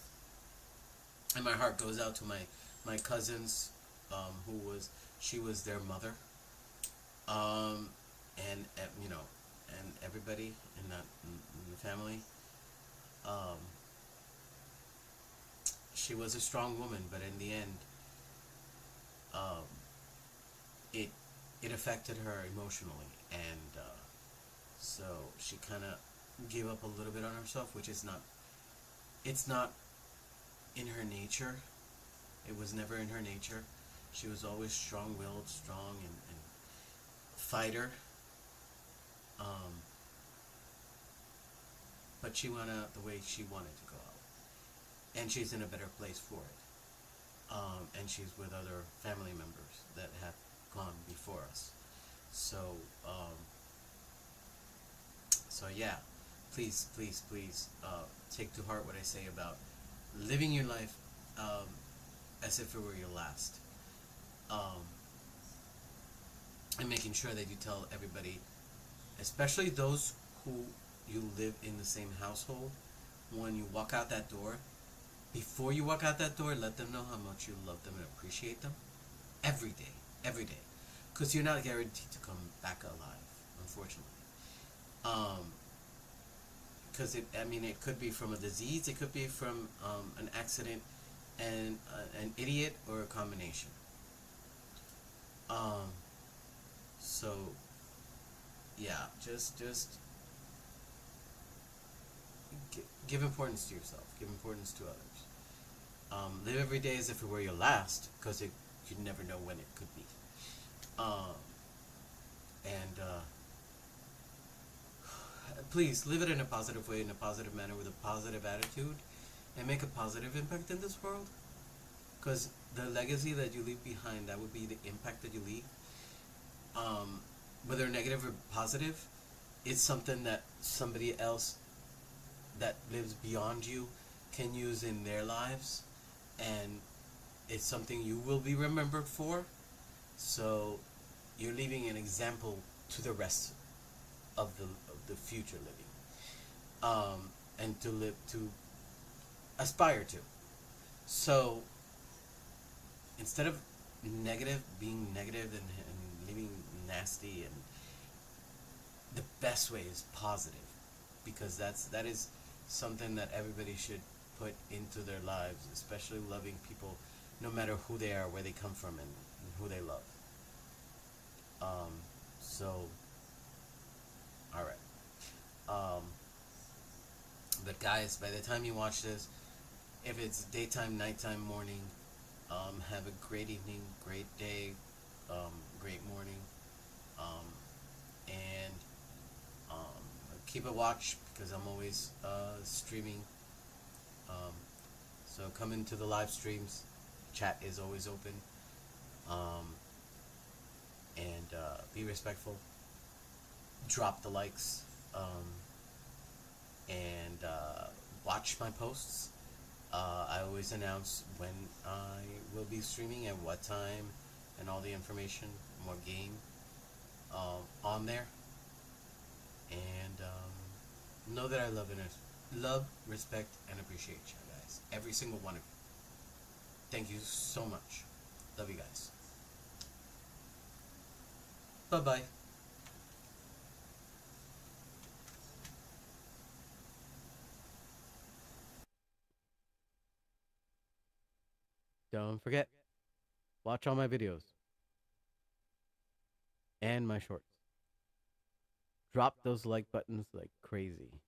And my heart goes out to my cousins, she was their mother. And you know, and everybody in the family. She was a strong woman, but in the end, it affected her emotionally, and so she kind of gave up a little bit on herself, which is not. It's not in her nature. It was never in her nature. She was always strong-willed, strong and fighter. But she went out the way she wanted to go out, and she's in a better place for it. And she's with other family members that have gone before us. So yeah, please, take to heart what I say about living your life as if it were your last. And making sure that you tell everybody, especially those who you live in the same household, when you walk out that door, before you walk out that door, let them know how much you love them and appreciate them every day, because you're not guaranteed to come back alive, unfortunately. Because it could be from a disease, it could be from an accident, and an idiot, or a combination. So yeah, just give importance to yourself, give importance to others. Live every day as if it were your last, because you never know when it could be. Please live it in a positive way, in a positive manner, with a positive attitude, and make a positive impact in this world. Because the legacy that you leave behind, that would be the impact that you leave. Whether negative or positive, it's something that somebody else that lives beyond you can use in their lives, and it's something you will be remembered for. So you're leaving an example to the rest of the future living, and to aspire to. So instead of being negative and living nasty, and the best way is positive, because that is something that everybody should put into their lives, especially loving people, no matter who they are, where they come from, and who they love. Alright. But guys, by the time you watch this, if it's daytime, nighttime, morning, have a great evening, great day, great morning, and keep a watch, because I'm always streaming So come into the live streams. Chat is always open. And be respectful. Drop the likes. And watch my posts. I always announce when I will be streaming and what time and all the information, more game on there. And know that I love, respect, and appreciate you guys. Every single one of you. Thank you so much. Love you guys. Bye-bye. Don't forget, watch all my videos and my shorts. Drop those like buttons like crazy.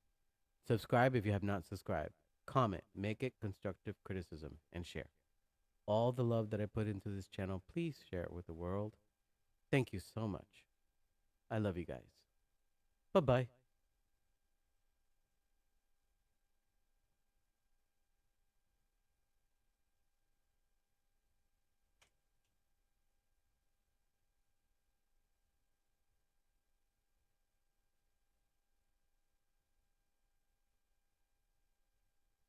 Subscribe if you have not subscribed. Comment, make it constructive criticism, and share. All the love that I put into this channel, please share it with the world. Thank you so much. I love you guys. Bye-bye.